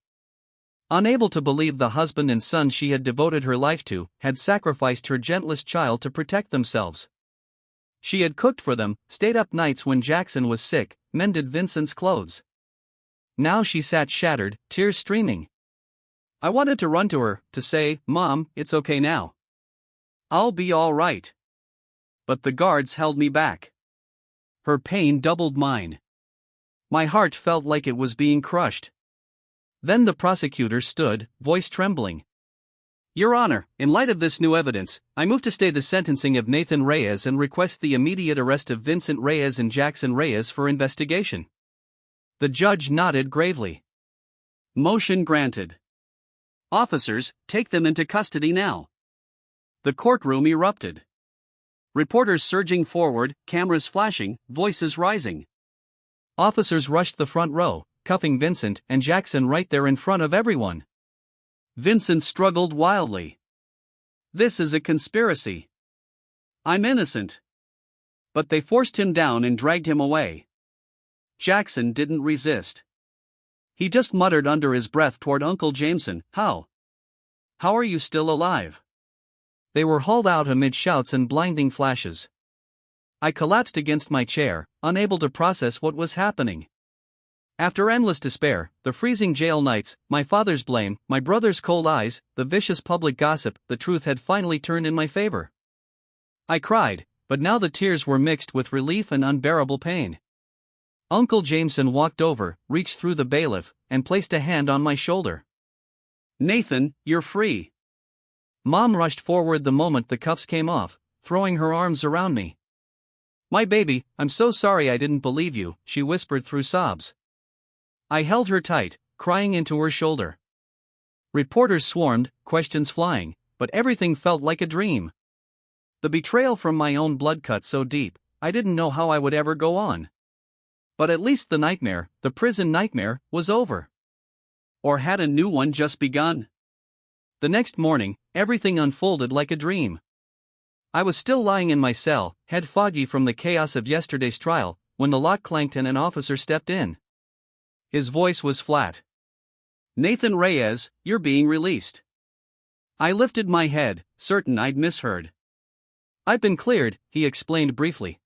Unable to believe the husband and son she had devoted her life to had sacrificed her gentlest child to protect themselves. She had cooked for them, stayed up nights when Jackson was sick, mended Vincent's clothes. Now she sat shattered, tears streaming. I wanted to run to her, to say, "Mom, it's okay now. I'll be all right." But the guards held me back. Her pain doubled mine. My heart felt like it was being crushed. Then the prosecutor stood, voice trembling. Your Honor, in light of this new evidence, I move to stay the sentencing of Nathan Reyes and request the immediate arrest of Vincent Reyes and Jackson Reyes for investigation. The judge nodded gravely. Motion granted. Officers, take them into custody now. The courtroom erupted. Reporters surging forward, cameras flashing, voices rising. Officers rushed the front row, cuffing Vincent and Jackson right there in front of everyone. Vincent struggled wildly. This is a conspiracy. I'm innocent. But they forced him down and dragged him away. Jackson didn't resist. He just muttered under his breath toward Uncle Jameson, How are you still alive?" They were hauled out amid shouts and blinding flashes. I collapsed against my chair, unable to process what was happening. After endless despair, the freezing jail nights, my father's blame, my brother's cold eyes, the vicious public gossip, the truth had finally turned in my favor. I cried, but now the tears were mixed with relief and unbearable pain. Uncle Jameson walked over, reached through the bailiff, and placed a hand on my shoulder. "Nathan, you're free." Mom rushed forward the moment the cuffs came off, throwing her arms around me. "My baby, I'm so sorry I didn't believe you," she whispered through sobs. I held her tight, crying into her shoulder. Reporters swarmed, questions flying, but everything felt like a dream. The betrayal from my own blood cut so deep, I didn't know how I would ever go on. But at least the nightmare, the prison nightmare, was over. Or had a new one just begun? The next morning, everything unfolded like a dream. I was still lying in my cell, head foggy from the chaos of yesterday's trial, when the lock clanked and an officer stepped in. His voice was flat. "Nathan Reyes, you're being released." I lifted my head, certain I'd misheard. "I've been cleared," he explained briefly.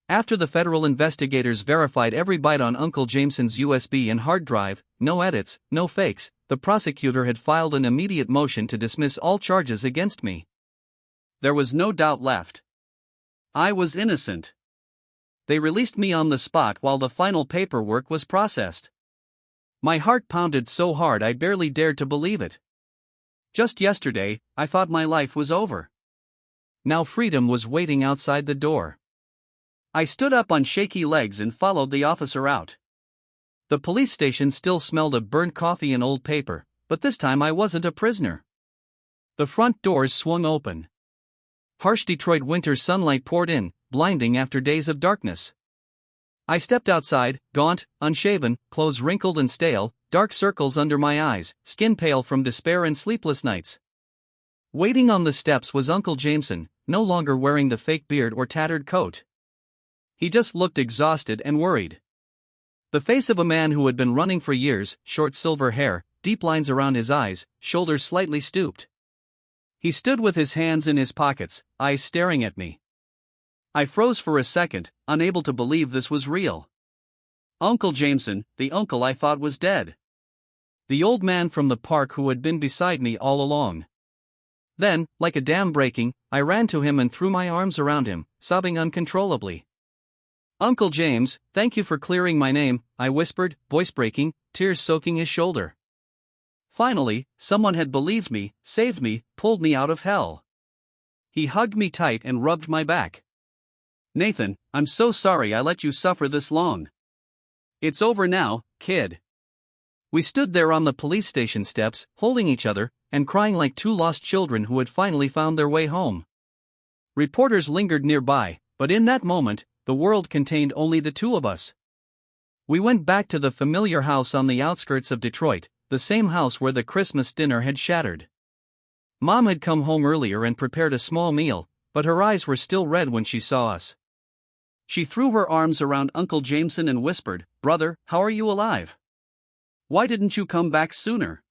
After the federal investigators verified every byte on Uncle Jameson's USB and hard drive, no edits, no fakes, the prosecutor had filed an immediate motion to dismiss all charges against me. There was no doubt left. I was innocent. They released me on the spot while the final paperwork was processed. My heart pounded so hard I barely dared to believe it. Just yesterday, I thought my life was over. Now freedom was waiting outside the door. I stood up on shaky legs and followed the officer out. The police station still smelled of burnt coffee and old paper, but this time I wasn't a prisoner. The front doors swung open. Harsh Detroit winter sunlight poured in, blinding after days of darkness. I stepped outside, gaunt, unshaven, clothes wrinkled and stale, dark circles under my eyes, skin pale from despair and sleepless nights. Waiting on the steps was Uncle Jameson, no longer wearing the fake beard or tattered coat. He just looked exhausted and worried. The face of a man who had been running for years, short silver hair, deep lines around his eyes, shoulders slightly stooped. He stood with his hands in his pockets, eyes staring at me. I froze for a second, unable to believe this was real. Uncle Jameson, the uncle I thought was dead. The old man from the park who had been beside me all along. Then, like a dam breaking, I ran to him and threw my arms around him, sobbing uncontrollably. "Uncle James, thank you for clearing my name," I whispered, voice breaking, tears soaking his shoulder. Finally, someone had believed me, saved me, pulled me out of hell. He hugged me tight and rubbed my back. "Nathan, I'm so sorry I let you suffer this long. It's over now, kid." We stood there on the police station steps, holding each other, and crying like two lost children who had finally found their way home. Reporters lingered nearby, but in that moment, the world contained only the two of us. We went back to the familiar house on the outskirts of Detroit, the same house where the Christmas dinner had shattered. Mom had come home earlier and prepared a small meal, but her eyes were still red when she saw us. She threw her arms around Uncle Jameson and whispered, "Brother, how are you alive? Why didn't you come back sooner?"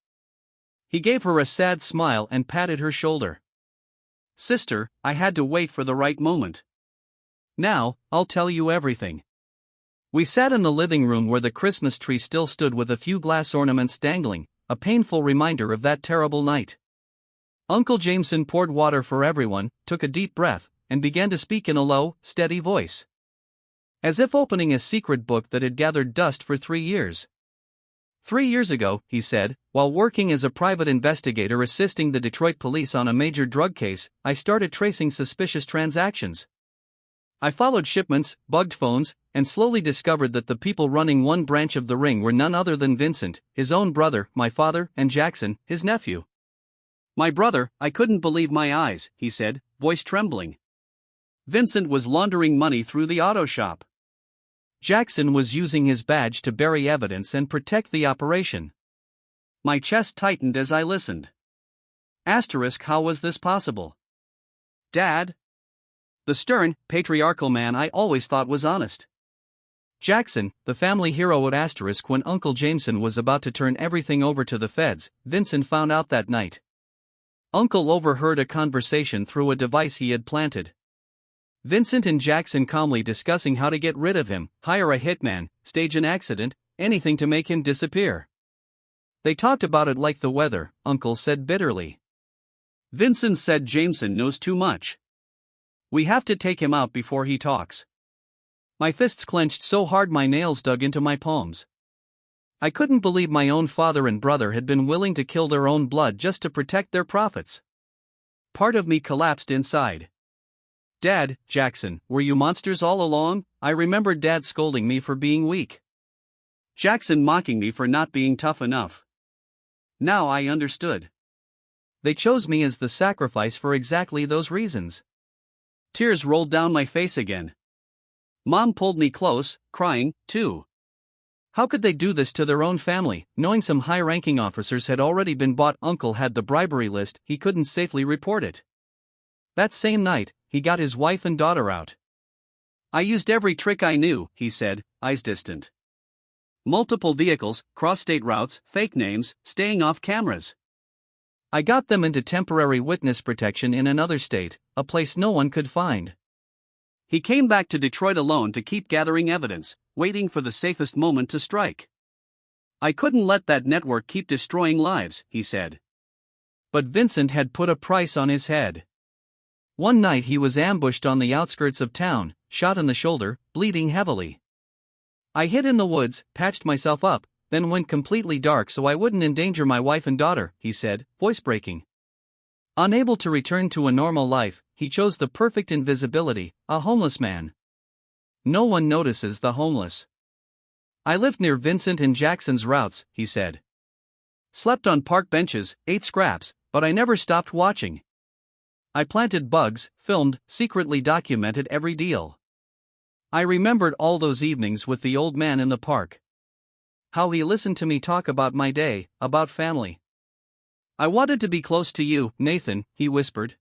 He gave her a sad smile and patted her shoulder. "Sister, I had to wait for the right moment. Now, I'll tell you everything." We sat in the living room where the Christmas tree still stood with a few glass ornaments dangling, a painful reminder of that terrible night. Uncle Jameson poured water for everyone, took a deep breath, and began to speak in a low, steady voice. As if opening a secret book that had gathered dust for 3 years. 3 years ago, he said, while working as a private investigator assisting the Detroit police on a major drug case, I started tracing suspicious transactions. I followed shipments, bugged phones, and slowly discovered that the people running one branch of the ring were none other than Vincent, his own brother, my father, and Jackson, his nephew. "My brother, I couldn't believe my eyes," he said, voice trembling. "Vincent was laundering money through the auto shop. Jackson was using his badge to bury evidence and protect the operation." My chest tightened as I listened. How was this possible? Dad? The stern, patriarchal man I always thought was honest. Jackson, the family hero at when Uncle Jameson was about to turn everything over to the feds, Vincent found out that night. Uncle overheard a conversation through a device he had planted. Vincent and Jackson calmly discussing how to get rid of him, hire a hitman, stage an accident, anything to make him disappear. "They talked about it like the weather," Uncle said bitterly. "Vincent said Jameson knows too much. We have to take him out before he talks." My fists clenched so hard my nails dug into my palms. I couldn't believe my own father and brother had been willing to kill their own blood just to protect their profits. Part of me collapsed inside. "Dad, Jackson, were you monsters all along?" I remembered Dad scolding me for being weak. Jackson mocking me for not being tough enough. Now I understood. They chose me as the sacrifice for exactly those reasons. Tears rolled down my face again. Mom pulled me close, crying, too. How could they do this to their own family, knowing some high-ranking officers had already been bought? Uncle had the bribery list, he couldn't safely report it. That same night, he got his wife and daughter out. "I used every trick I knew," he said, eyes distant. Multiple vehicles, cross-state routes, fake names, staying off cameras. I got them into temporary witness protection in another state, a place no one could find. He came back to Detroit alone to keep gathering evidence, waiting for the safest moment to strike. I couldn't let that network keep destroying lives, he said. But Vincent had put a price on his head. One night he was ambushed on the outskirts of town, shot in the shoulder, bleeding heavily. I hid in the woods, patched myself up, then went completely dark so I wouldn't endanger my wife and daughter, he said, voice breaking. Unable to return to a normal life, he chose the perfect invisibility, a homeless man. No one notices the homeless. I lived near Vincent and Jackson's routes, he said. Slept on park benches, ate scraps, but I never stopped watching. I planted bugs, filmed, secretly documented every deal. I remembered all those evenings with the old man in the park. How he listened to me talk about my day, about family. I wanted to be close to you, Nathan, he whispered.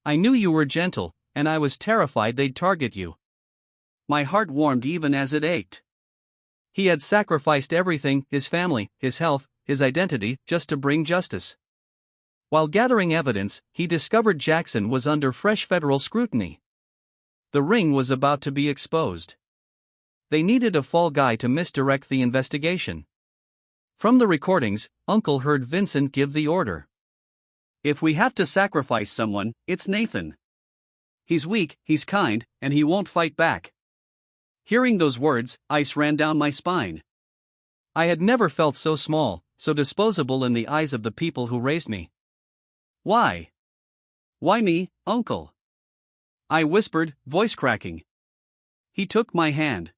I knew you were gentle, and I was terrified they'd target you. My heart warmed even as it ached. He had sacrificed everything, his family, his health, his identity, just to bring justice. While gathering evidence, he discovered Jackson was under fresh federal scrutiny. The ring was about to be exposed. They needed a fall guy to misdirect the investigation. From the recordings, Uncle heard Vincent give the order. If we have to sacrifice someone, it's Nathan. He's weak, he's kind, and he won't fight back. Hearing those words, ice ran down my spine. I had never felt so small, so disposable in the eyes of the people who raised me. Why? Why me, Uncle? I whispered, voice cracking. He took my hand.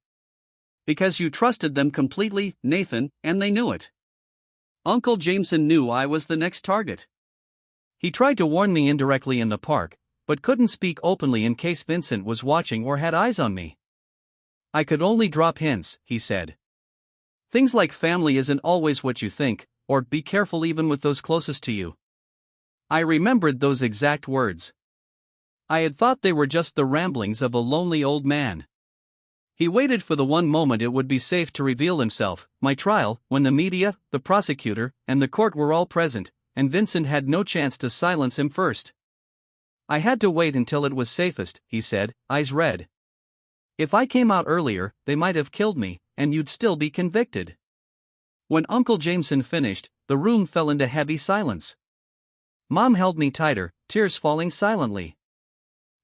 Because you trusted them completely, Nathan, and they knew it. Uncle Jameson knew I was the next target. He tried to warn me indirectly in the park, but couldn't speak openly in case Vincent was watching or had eyes on me. I could only drop hints, he said. Things like family isn't always what you think, or be careful even with those closest to you. I remembered those exact words. I had thought they were just the ramblings of a lonely old man. He waited for the one moment it would be safe to reveal himself, my trial, when the media, the prosecutor, and the court were all present, and Vincent had no chance to silence him first. I had to wait until it was safest, he said, eyes red. If I came out earlier, they might have killed me, and you'd still be convicted. When Uncle Jameson finished, the room fell into heavy silence. Mom held me tighter, tears falling silently.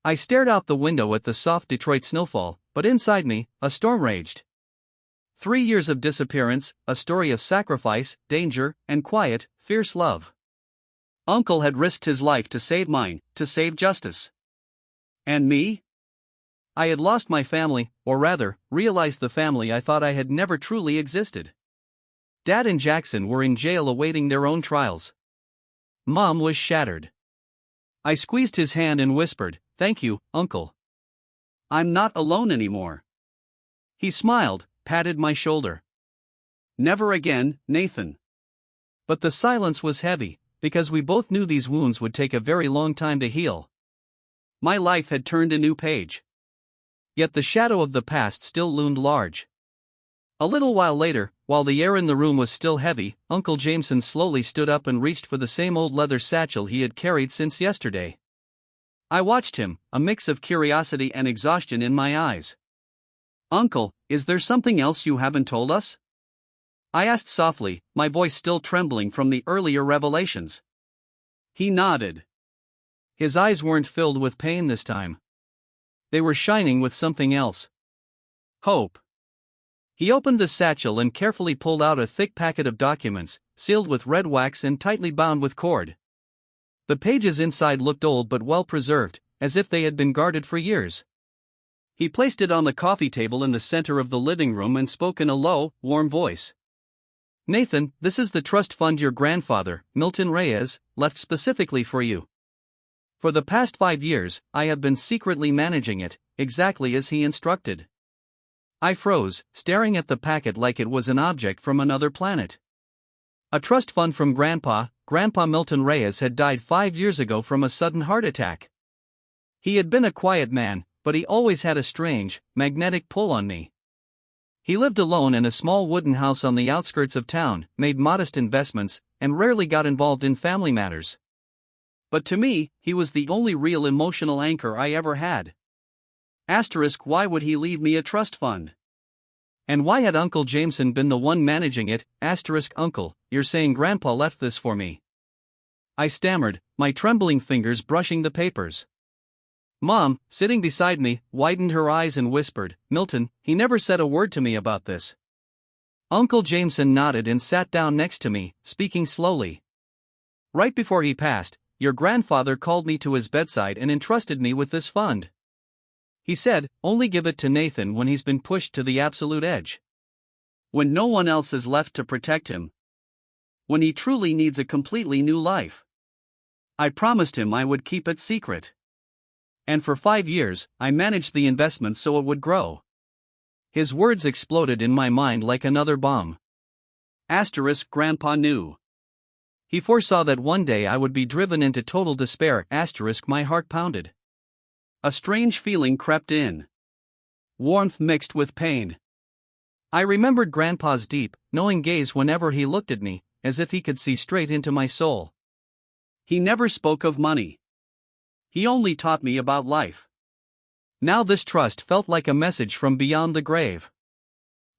I stared out the window at the soft Detroit snowfall, but inside me, a storm raged. 3 years of disappearance, a story of sacrifice, danger, and quiet, fierce love. Uncle had risked his life to save mine, to save justice. And me? I had lost my family, or rather, realized the family I thought I had never truly existed. Dad and Jackson were in jail awaiting their own trials. Mom was shattered. I squeezed his hand and whispered, "Thank you, Uncle. I'm not alone anymore." He smiled, patted my shoulder. "Never again, Nathan." But the silence was heavy, because we both knew these wounds would take a very long time to heal. My life had turned a new page. Yet the shadow of the past still loomed large. A little while later, while the air in the room was still heavy, Uncle Jameson slowly stood up and reached for the same old leather satchel he had carried since yesterday. I watched him, a mix of curiosity and exhaustion in my eyes. "Uncle, is there something else you haven't told us?" I asked softly, my voice still trembling from the earlier revelations. He nodded. His eyes weren't filled with pain this time. They were shining with something else. Hope. He opened the satchel and carefully pulled out a thick packet of documents, sealed with red wax and tightly bound with cord. The pages inside looked old but well preserved, as if they had been guarded for years. He placed it on the coffee table in the center of the living room and spoke in a low, warm voice. "Nathan, this is the trust fund your grandfather, Milton Reyes, left specifically for you. For the past 5 years, I have been secretly managing it, exactly as he instructed." I froze, staring at the packet like it was an object from another planet. A trust fund from Grandpa Milton Reyes had died 5 years ago from a sudden heart attack. He had been a quiet man, but he always had a strange, magnetic pull on me. He lived alone in a small wooden house on the outskirts of town, made modest investments, and rarely got involved in family matters. But to me, he was the only real emotional anchor I ever had. Why would he leave me a trust fund? And why had Uncle Jameson been the one managing it? Uncle, you're saying Grandpa left this for me? I stammered, my trembling fingers brushing the papers. Mom, sitting beside me, widened her eyes and whispered, Milton, he never said a word to me about this. Uncle Jameson nodded and sat down next to me, speaking slowly. Right before he passed, your grandfather called me to his bedside and entrusted me with this fund. He said, only give it to Nathan when he's been pushed to the absolute edge. When no one else is left to protect him. When he truly needs a completely new life. I promised him I would keep it secret. And for 5 years, I managed the investment so it would grow. His words exploded in my mind like another bomb. Grandpa knew. He foresaw that one day I would be driven into total despair. My heart pounded. A strange feeling crept in. Warmth mixed with pain. I remembered Grandpa's deep, knowing gaze whenever he looked at me, as if he could see straight into my soul. He never spoke of money. He only taught me about life. Now this trust felt like a message from beyond the grave.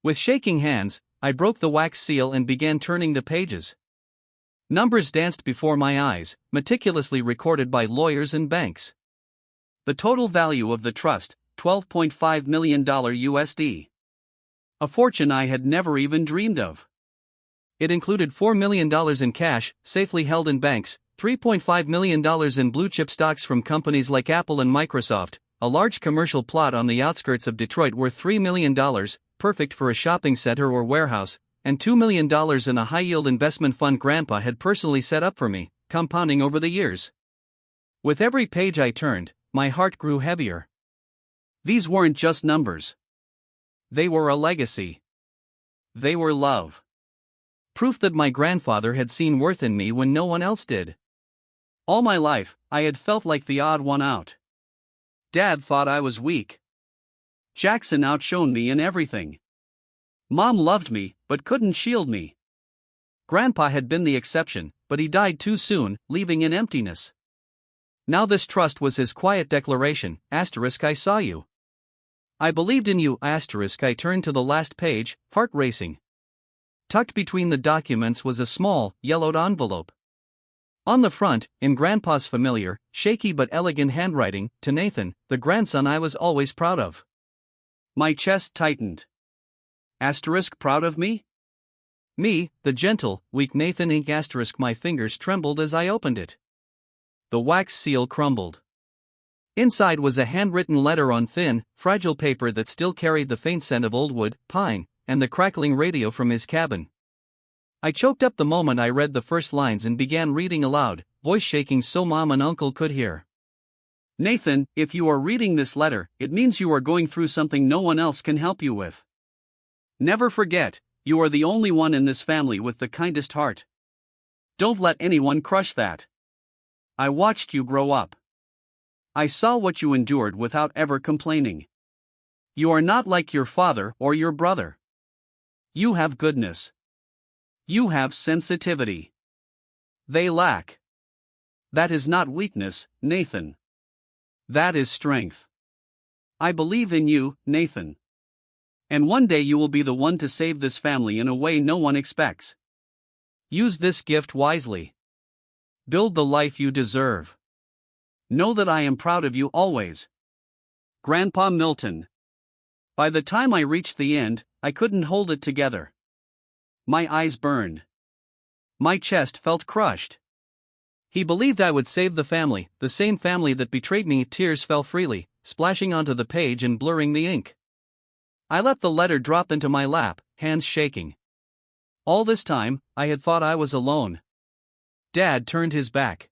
With shaking hands, I broke the wax seal and began turning the pages. Numbers danced before my eyes, meticulously recorded by lawyers and banks. The total value of the trust, $12.5 million USD. A fortune I had never even dreamed of. It included $4 million in cash, safely held in banks, $3.5 million in blue-chip stocks from companies like Apple and Microsoft, a large commercial plot on the outskirts of Detroit worth $3 million, perfect for a shopping center or warehouse, and $2 million in a high-yield investment fund Grandpa had personally set up for me, compounding over the years. With every page I turned, my heart grew heavier. These weren't just numbers. They were a legacy. They were love. Proof that my grandfather had seen worth in me when no one else did. All my life, I had felt like the odd one out. Dad thought I was weak. Jackson outshone me in everything. Mom loved me, but couldn't shield me. Grandpa had been the exception, but he died too soon, leaving an emptiness. Now this trust was his quiet declaration, I saw you. I believed in you, I turned to the last page, heart racing. Tucked between the documents was a small, yellowed envelope. On the front, in Grandpa's familiar, shaky but elegant handwriting, to Nathan, the grandson I was always proud of. My chest tightened. Proud of me? Me, the gentle, weak Nathan ink my fingers trembled as I opened it. The wax seal crumbled. Inside was a handwritten letter on thin, fragile paper that still carried the faint scent of old wood, pine, and the crackling radio from his cabin. I choked up the moment I read the first lines and began reading aloud, voice shaking so Mom and Uncle could hear. Nathan, if you are reading this letter, it means you are going through something no one else can help you with. Never forget, you are the only one in this family with the kindest heart. Don't let anyone crush that. I watched you grow up. I saw what you endured without ever complaining. You are not like your father or your brother. You have goodness. You have sensitivity. They lack. That is not weakness, Nathan. That is strength. I believe in you, Nathan. And one day you will be the one to save this family in a way no one expects. Use this gift wisely. Build the life you deserve. Know that I am proud of you always. Grandpa Milton. By the time I reached the end, I couldn't hold it together. My eyes burned. My chest felt crushed. He believed I would save the family, the same family that betrayed me. Tears fell freely, splashing onto the page and blurring the ink. I let the letter drop into my lap, hands shaking. All this time, I had thought I was alone. Dad turned his back.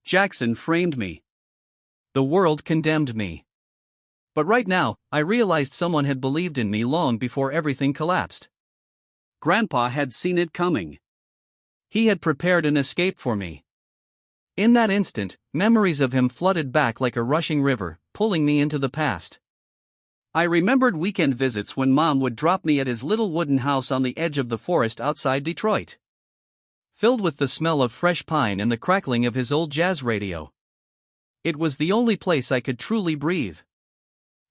Jackson framed me. The world condemned me. But right now, I realized someone had believed in me long before everything collapsed. Grandpa had seen it coming. He had prepared an escape for me. In that instant, memories of him flooded back like a rushing river, pulling me into the past. I remembered weekend visits when Mom would drop me at his little wooden house on the edge of the forest outside Detroit. Filled with the smell of fresh pine and the crackling of his old jazz radio. It was the only place I could truly breathe.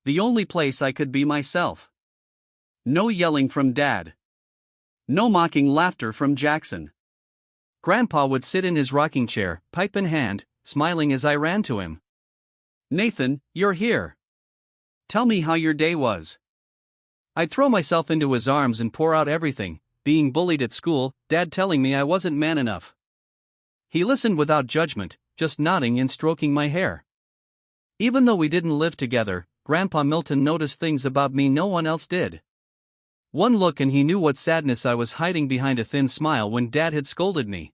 The only place I could be myself. No yelling from Dad. No mocking laughter from Jackson. Grandpa would sit in his rocking chair, pipe in hand, smiling as I ran to him. "Nathan, you're here. Tell me how your day was." I'd throw myself into his arms and pour out everything, being bullied at school, Dad telling me I wasn't man enough. He listened without judgment, just nodding and stroking my hair. Even though we didn't live together, Grandpa Milton noticed things about me no one else did. One look and he knew what sadness I was hiding behind a thin smile when Dad had scolded me.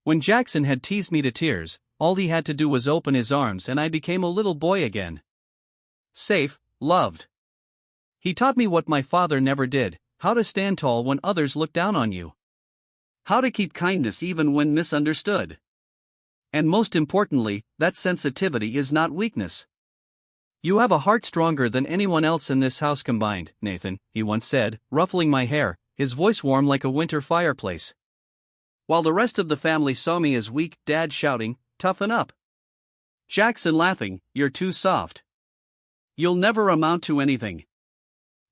When Jackson had teased me to tears, all he had to do was open his arms and I became a little boy again. Safe, loved. He taught me what my father never did, how to stand tall when others look down on you. How to keep kindness even when misunderstood. And most importantly, that sensitivity is not weakness. You have a heart stronger than anyone else in this house combined, Nathan, he once said, ruffling my hair, his voice warm like a winter fireplace. While the rest of the family saw me as weak, Dad shouting, "Toughen up." Jackson laughing, "You're too soft. You'll never amount to anything."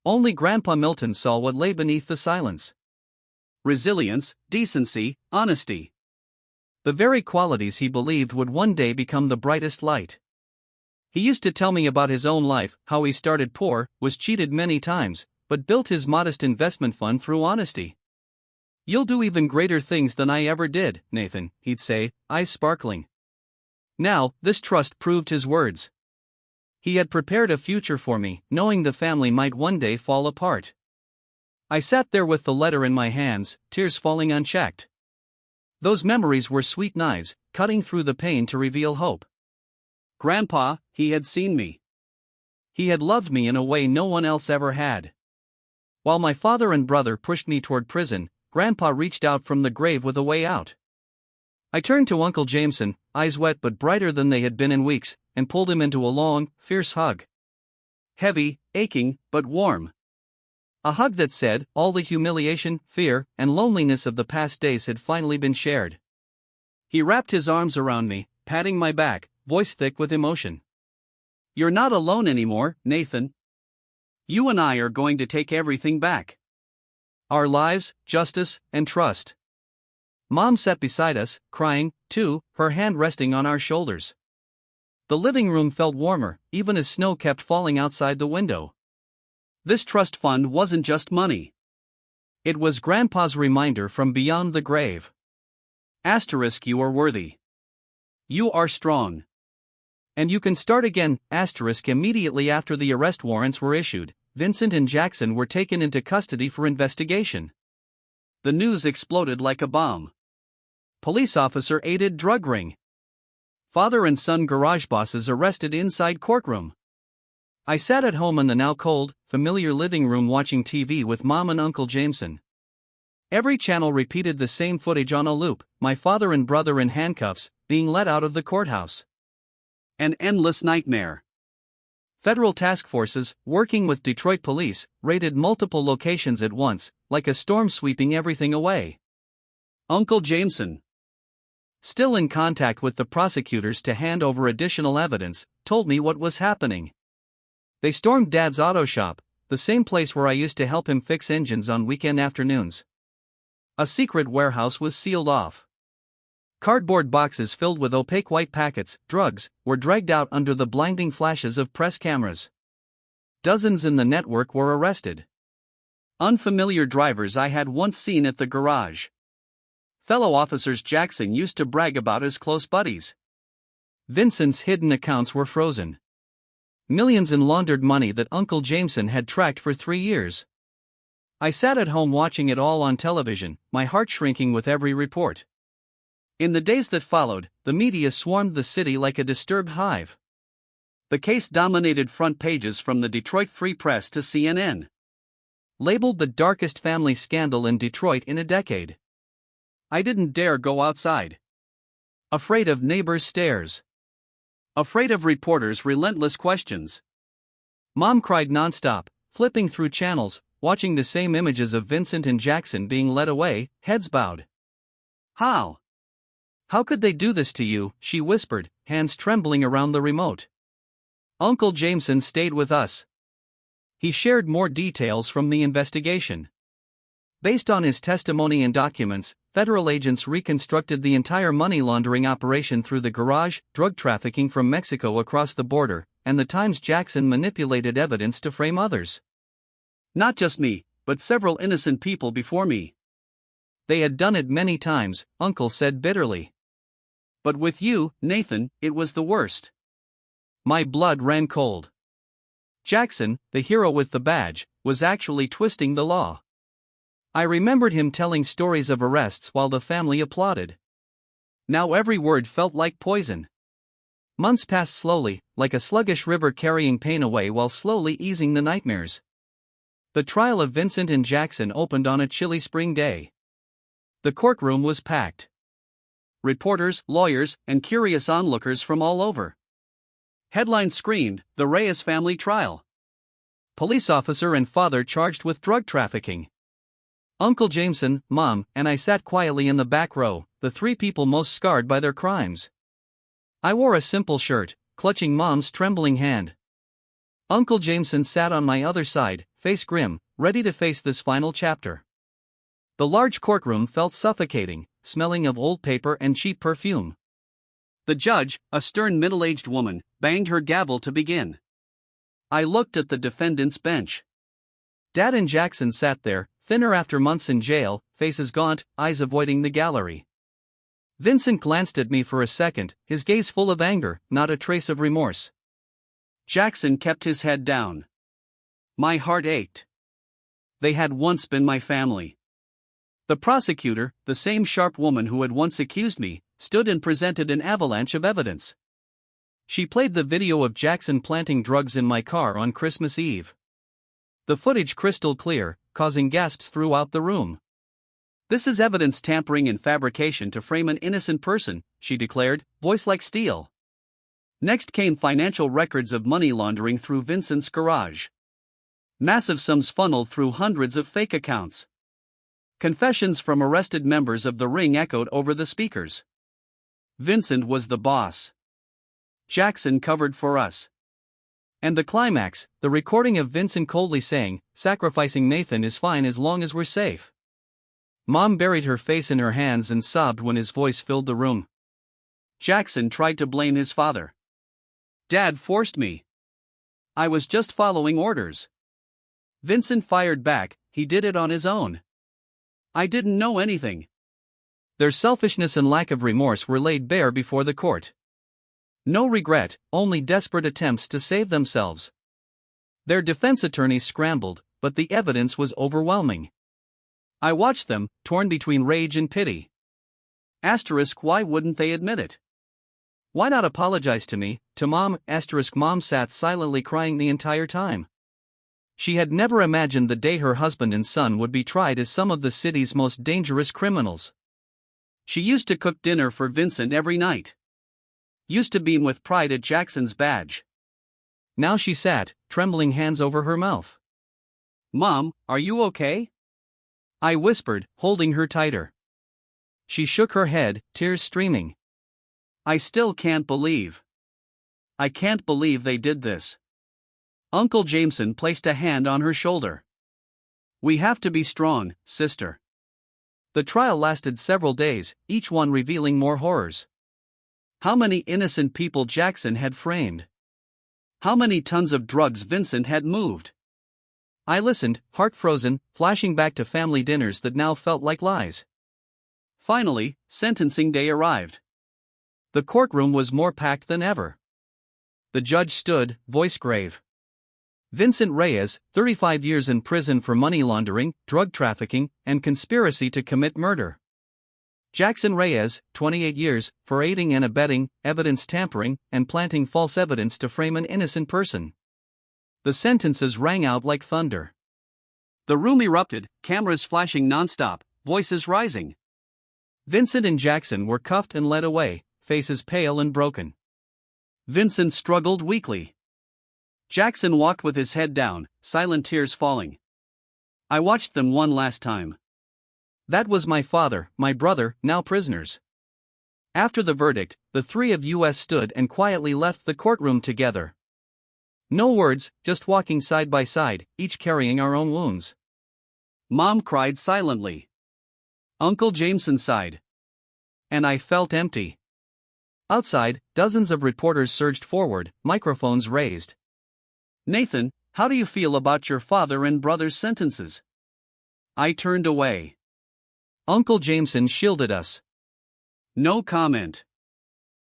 Only Grandpa Milton saw what lay beneath the silence. Resilience, decency, honesty. The very qualities he believed would one day become the brightest light. He used to tell me about his own life, how he started poor, was cheated many times, but built his modest investment fund through honesty. "You'll do even greater things than I ever did, Nathan," he'd say, eyes sparkling. Now, this trust proved his words. He had prepared a future for me, knowing the family might one day fall apart. I sat there with the letter in my hands, tears falling unchecked. Those memories were sweet knives, cutting through the pain to reveal hope. Grandpa, he had seen me. He had loved me in a way no one else ever had. While my father and brother pushed me toward prison, Grandpa reached out from the grave with a way out. I turned to Uncle Jameson, eyes wet but brighter than they had been in weeks, and pulled him into a long, fierce hug. Heavy, aching, but warm. A hug that said, all the humiliation, fear, and loneliness of the past days had finally been shared. He wrapped his arms around me, patting my back, voice thick with emotion. "You're not alone anymore, Nathan. You and I are going to take everything back. Our lives, justice, and trust." Mom sat beside us, crying, too, her hand resting on our shoulders. The living room felt warmer, even as snow kept falling outside the window. This trust fund wasn't just money. It was Grandpa's reminder from beyond the grave. Asterisk, you are worthy. You are strong. And you can start again. Asterisk, immediately after the arrest warrants were issued, Vincent and Jackson were taken into custody for investigation. The news exploded like a bomb. Police officer aided drug ring. Father and son garage bosses arrested inside courtroom. I sat at home in the now cold, familiar living room watching TV with Mom and Uncle Jameson. Every channel repeated the same footage on a loop, my father and brother in handcuffs, being let out of the courthouse. An endless nightmare. Federal task forces, working with Detroit police, raided multiple locations at once, like a storm sweeping everything away. Uncle Jameson, still in contact with the prosecutors to hand over additional evidence, told me what was happening. They stormed Dad's auto shop, the same place where I used to help him fix engines on weekend afternoons. A secret warehouse was sealed off. Cardboard boxes filled with opaque white packets, drugs, were dragged out under the blinding flashes of press cameras. Dozens in the network were arrested. Unfamiliar drivers I had once seen at the garage. Fellow officers Jackson used to brag about as close buddies. Vincent's hidden accounts were frozen. Millions in laundered money that Uncle Jameson had tracked for 3 years. I sat at home watching it all on television, my heart shrinking with every report. In the days that followed, the media swarmed the city like a disturbed hive. The case dominated front pages from the Detroit Free Press to CNN. Labeled the darkest family scandal in Detroit in a decade. I didn't dare go outside. Afraid of neighbors' stares. Afraid of reporters' relentless questions. Mom cried nonstop, flipping through channels, watching the same images of Vincent and Jackson being led away, heads bowed. How? How could they do this to you? She whispered, hands trembling around the remote. Uncle Jameson stayed with us. He shared more details from the investigation. Based on his testimony and documents, federal agents reconstructed the entire money laundering operation through the garage, drug trafficking from Mexico across the border, and the times Jackson manipulated evidence to frame others. Not just me, but several innocent people before me. They had done it many times, Uncle said bitterly. But with you, Nathan, it was the worst. My blood ran cold. Jackson, the hero with the badge, was actually twisting the law. I remembered him telling stories of arrests while the family applauded. Now every word felt like poison. Months passed slowly, like a sluggish river carrying pain away while slowly easing the nightmares. The trial of Vincent and Jackson opened on a chilly spring day. The courtroom was packed. Reporters, lawyers, and curious onlookers from all over. Headlines screamed, "The Reyes family trial. Police officer and father charged with drug trafficking." Uncle Jameson, Mom, and I sat quietly in the back row, the three people most scarred by their crimes. I wore a simple shirt, clutching Mom's trembling hand. Uncle Jameson sat on my other side, face grim, ready to face this final chapter. The large courtroom felt suffocating, smelling of old paper and cheap perfume. The judge, a stern middle-aged woman, banged her gavel to begin. I looked at the defendant's bench. Dad and Jackson sat there, thinner after months in jail, faces gaunt, eyes avoiding the gallery. Vincent glanced at me for a second, his gaze full of anger, not a trace of remorse. Jackson kept his head down. My heart ached. They had once been my family. The prosecutor, the same sharp woman who had once accused me, stood and presented an avalanche of evidence. She played the video of Jackson planting drugs in my car on Christmas Eve. The footage crystal clear, causing gasps throughout the room. "This is evidence tampering and fabrication to frame an innocent person," she declared, voice like steel. Next came financial records of money laundering through Vincent's garage. Massive sums funneled through hundreds of fake accounts. Confessions from arrested members of the ring echoed over the speakers. Vincent was the boss. Jackson covered for us. And the climax, the recording of Vincent coldly saying, "Sacrificing Nathan is fine as long as we're safe." Mom buried her face in her hands and sobbed when his voice filled the room. Jackson tried to blame his father. "Dad forced me. I was just following orders." Vincent fired back, "He did it on his own. I didn't know anything." Their selfishness and lack of remorse were laid bare before the court. No regret, only desperate attempts to save themselves. Their defense attorneys scrambled, but the evidence was overwhelming. I watched them, torn between rage and pity. Why wouldn't they admit it? Why not apologize to me, to Mom? Mom sat silently crying the entire time. She had never imagined the day her husband and son would be tried as some of the city's most dangerous criminals. She used to cook dinner for Vincent every night. Used to beam with pride at Jackson's badge. Now she sat, trembling hands over her mouth. "Mom, are you okay?" I whispered, holding her tighter. She shook her head, tears streaming. "I still can't believe. I can't believe they did this." Uncle Jameson placed a hand on her shoulder. "We have to be strong, sister." The trial lasted several days, each one revealing more horrors. How many innocent people Jackson had framed? How many tons of drugs Vincent had moved? I listened, heart frozen, flashing back to family dinners that now felt like lies. Finally, sentencing day arrived. The courtroom was more packed than ever. The judge stood, voice grave. Vincent Reyes, 35 years in prison for money laundering, drug trafficking, and conspiracy to commit murder. Jackson Reyes, 28 years, for aiding and abetting, evidence tampering, and planting false evidence to frame an innocent person. The sentences rang out like thunder. The room erupted, cameras flashing nonstop, voices rising. Vincent and Jackson were cuffed and led away, faces pale and broken. Vincent struggled weakly. Jackson walked with his head down, silent tears falling. I watched them one last time. That was my father, my brother, now prisoners. After the verdict, the three of us stood and quietly left the courtroom together. No words, just walking side by side, each carrying our own wounds. Mom cried silently. Uncle Jameson sighed. And I felt empty. Outside, dozens of reporters surged forward, microphones raised. Nathan, how do you feel about your father and brother's sentences? I turned away. Uncle Jameson shielded us. No comment.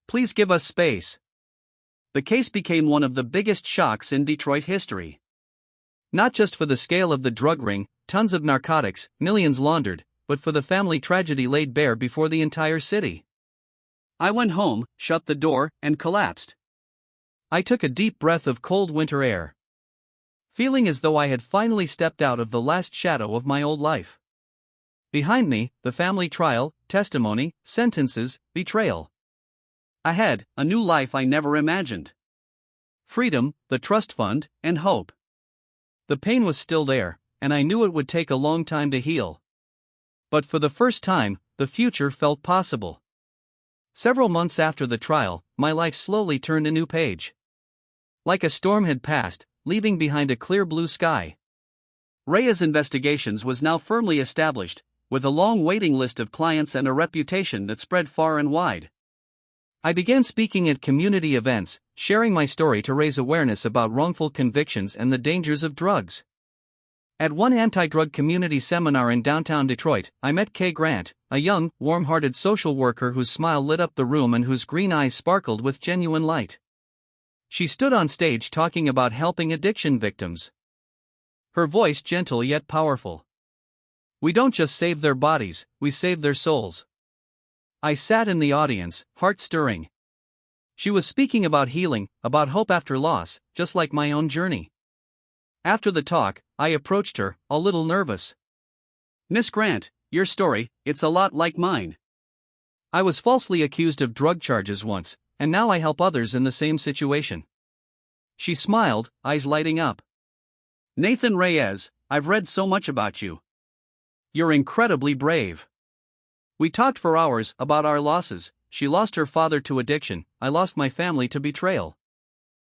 Please give us space. The case became one of the biggest shocks in Detroit history. Not just for the scale of the drug ring, tons of narcotics, millions laundered, but for the family tragedy laid bare before the entire city. I went home, shut the door, and collapsed. I took a deep breath of cold winter air, feeling as though I had finally stepped out of the last shadow of my old life. Behind me, the family trial, testimony, sentences, betrayal. Ahead, a new life I never imagined. Freedom, the trust fund, and hope. The pain was still there, and I knew it would take a long time to heal. But for the first time, the future felt possible. Several months after the trial, my life slowly turned a new page. Like a storm had passed, leaving behind a clear blue sky. Rhea's Investigations was now firmly established, with a long waiting list of clients and a reputation that spread far and wide. I began speaking at community events, sharing my story to raise awareness about wrongful convictions and the dangers of drugs. At one anti-drug community seminar in downtown Detroit, I met Kay Grant, a young, warm-hearted social worker whose smile lit up the room and whose green eyes sparkled with genuine light. She stood on stage talking about helping addiction victims. Her voice gentle yet powerful. We don't just save their bodies, we save their souls. I sat in the audience, heart stirring. She was speaking about healing, about hope after loss, just like my own journey. After the talk, I approached her, a little nervous. Miss Grant, your story, it's a lot like mine. I was falsely accused of drug charges once, and now I help others in the same situation. She smiled, eyes lighting up. Nathan Reyes, I've read so much about you. You're incredibly brave. We talked for hours about our losses. She lost her father to addiction, I lost my family to betrayal.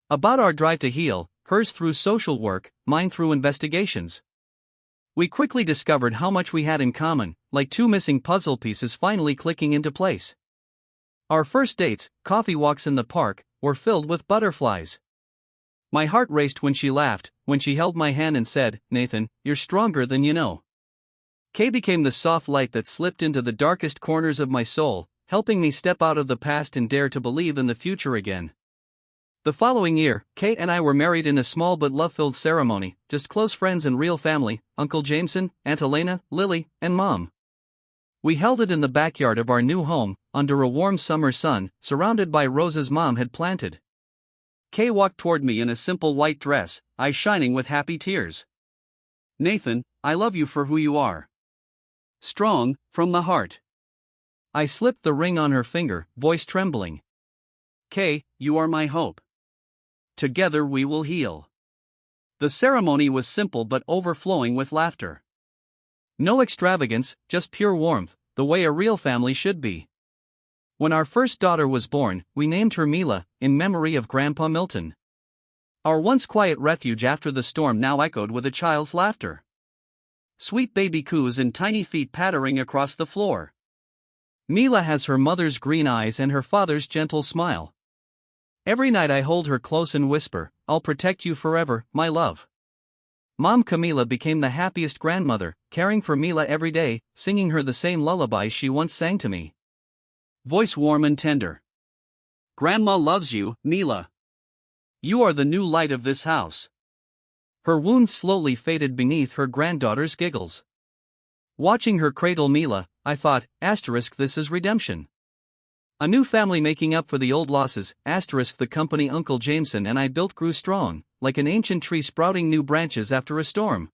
About our drive to heal, hers through social work, mine through investigations. We quickly discovered how much we had in common, like two missing puzzle pieces finally clicking into place. Our first dates, coffee walks in the park, were filled with butterflies. My heart raced when she laughed, when she held my hand and said, "Nathan, you're stronger than you know." Kay became the soft light that slipped into the darkest corners of my soul, helping me step out of the past and dare to believe in the future again. The following year, Kay and I were married in a small but love-filled ceremony, just close friends and real family, Uncle Jameson, Aunt Elena, Lily, and Mom. We held it in the backyard of our new home, under a warm summer sun, surrounded by roses Mom had planted. Kay walked toward me in a simple white dress, eyes shining with happy tears. Nathan, I love you for who you are. Strong, from the heart. I slipped the ring on her finger, voice trembling. Kay, you are my hope. Together we will heal. The ceremony was simple but overflowing with laughter. No extravagance, just pure warmth, the way a real family should be. When our first daughter was born, we named her Mila, in memory of Grandpa Milton. Our once quiet refuge after the storm now echoed with a child's laughter. Sweet baby coos and tiny feet pattering across the floor. Mila has her mother's green eyes and her father's gentle smile. Every night I hold her close and whisper, "I'll protect you forever, my love." Mom Camila became the happiest grandmother, caring for Mila every day, singing her the same lullabies she once sang to me. Voice warm and tender. Grandma loves you, Mila. You are the new light of this house. Her wounds slowly faded beneath her granddaughter's giggles. Watching her cradle Mila, I thought, this is redemption. A new family making up for the old losses, the company Uncle Jameson and I built grew strong, like an ancient tree sprouting new branches after a storm.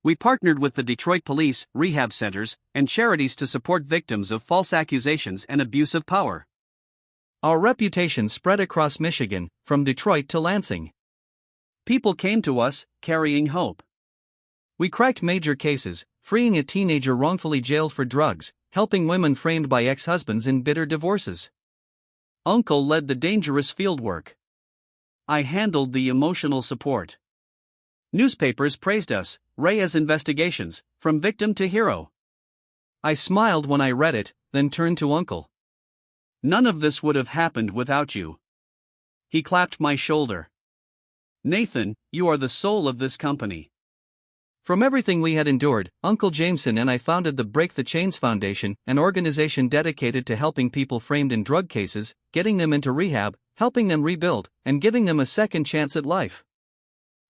We partnered with the Detroit police, rehab centers, and charities to support victims of false accusations and abuse of power. Our reputation spread across Michigan, from Detroit to Lansing. People came to us, carrying hope. We cracked major cases, freeing a teenager wrongfully jailed for drugs, helping women framed by ex-husbands in bitter divorces. Uncle led the dangerous fieldwork. I handled the emotional support. Newspapers praised us, Raya's investigations, from victim to hero. I smiled when I read it, then turned to Uncle. None of this would have happened without you. He clapped my shoulder. Nathan, you are the soul of this company. From everything we had endured, Uncle Jameson and I founded the Break the Chains Foundation, an organization dedicated to helping people framed in drug cases, getting them into rehab, helping them rebuild, and giving them a second chance at life.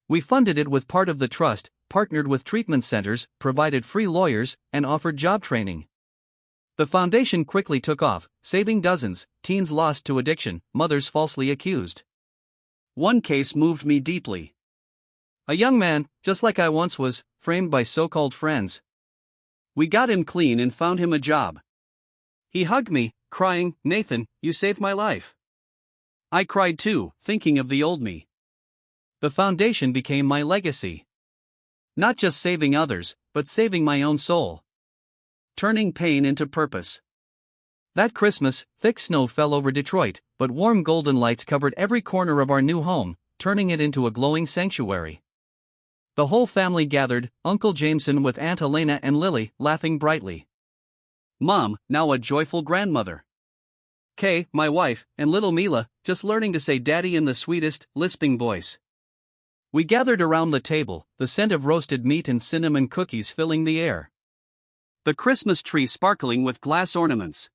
We funded it with part of the trust, partnered with treatment centers, provided free lawyers, and offered job training. The foundation quickly took off, saving dozens, teens lost to addiction, mothers falsely accused. One case moved me deeply. A young man, just like I once was, framed by so-called friends. We got him clean and found him a job. He hugged me, crying, "Nathan, you saved my life." I cried too, thinking of the old me. The foundation became my legacy. Not just saving others, but saving my own soul. Turning pain into purpose. That Christmas, thick snow fell over Detroit, but warm golden lights covered every corner of our new home, turning it into a glowing sanctuary. The whole family gathered, Uncle Jameson with Aunt Elena and Lily, laughing brightly. Mom, now a joyful grandmother. Kay, my wife, and little Mila, just learning to say daddy in the sweetest, lisping voice. We gathered around the table, the scent of roasted meat and cinnamon cookies filling the air. The Christmas tree sparkling with glass ornaments.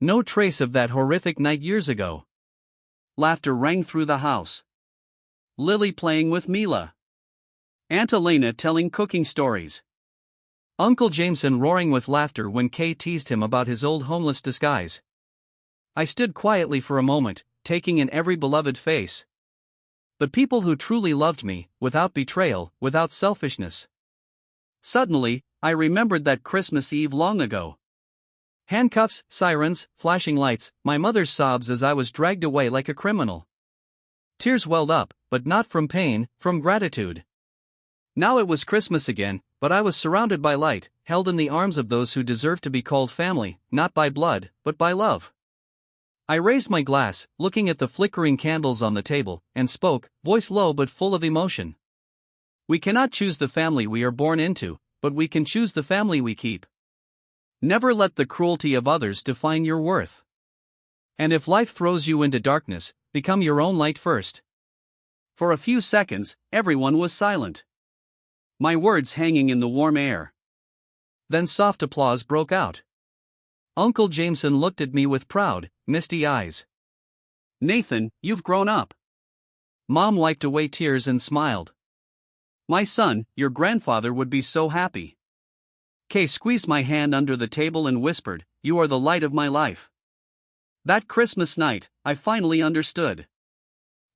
No trace of that horrific night years ago. Laughter rang through the house. Lily playing with Mila. Aunt Elena telling cooking stories. Uncle Jameson roaring with laughter when Kay teased him about his old homeless disguise. I stood quietly for a moment, taking in every beloved face. The people who truly loved me, without betrayal, without selfishness. Suddenly, I remembered that Christmas Eve long ago. Handcuffs, sirens, flashing lights, my mother's sobs as I was dragged away like a criminal. Tears welled up, but not from pain, from gratitude. Now it was Christmas again, but I was surrounded by light, held in the arms of those who deserved to be called family, not by blood, but by love. I raised my glass, looking at the flickering candles on the table, and spoke, voice low but full of emotion. We cannot choose the family we are born into, but we can choose the family we keep. Never let the cruelty of others define your worth. And if life throws you into darkness, become your own light first. For a few seconds, everyone was silent. My words hanging in the warm air. Then soft applause broke out. Uncle Jameson looked at me with proud, misty eyes. Nathan, you've grown up. Mom wiped away tears and smiled. My son, your grandfather would be so happy. Kay squeezed my hand under the table and whispered, "You are the light of my life." That Christmas night, I finally understood.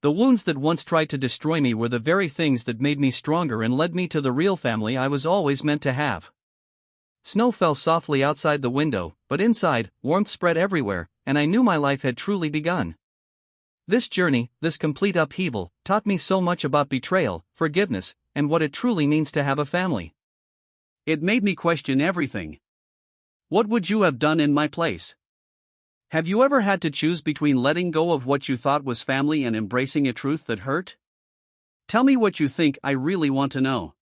The wounds that once tried to destroy me were the very things that made me stronger and led me to the real family I was always meant to have. Snow fell softly outside the window, but inside, warmth spread everywhere, and I knew my life had truly begun. This journey, this complete upheaval, taught me so much about betrayal, forgiveness, and what it truly means to have a family. It made me question everything. What would you have done in my place? Have you ever had to choose between letting go of what you thought was family and embracing a truth that hurt? Tell me what you think, I really want to know.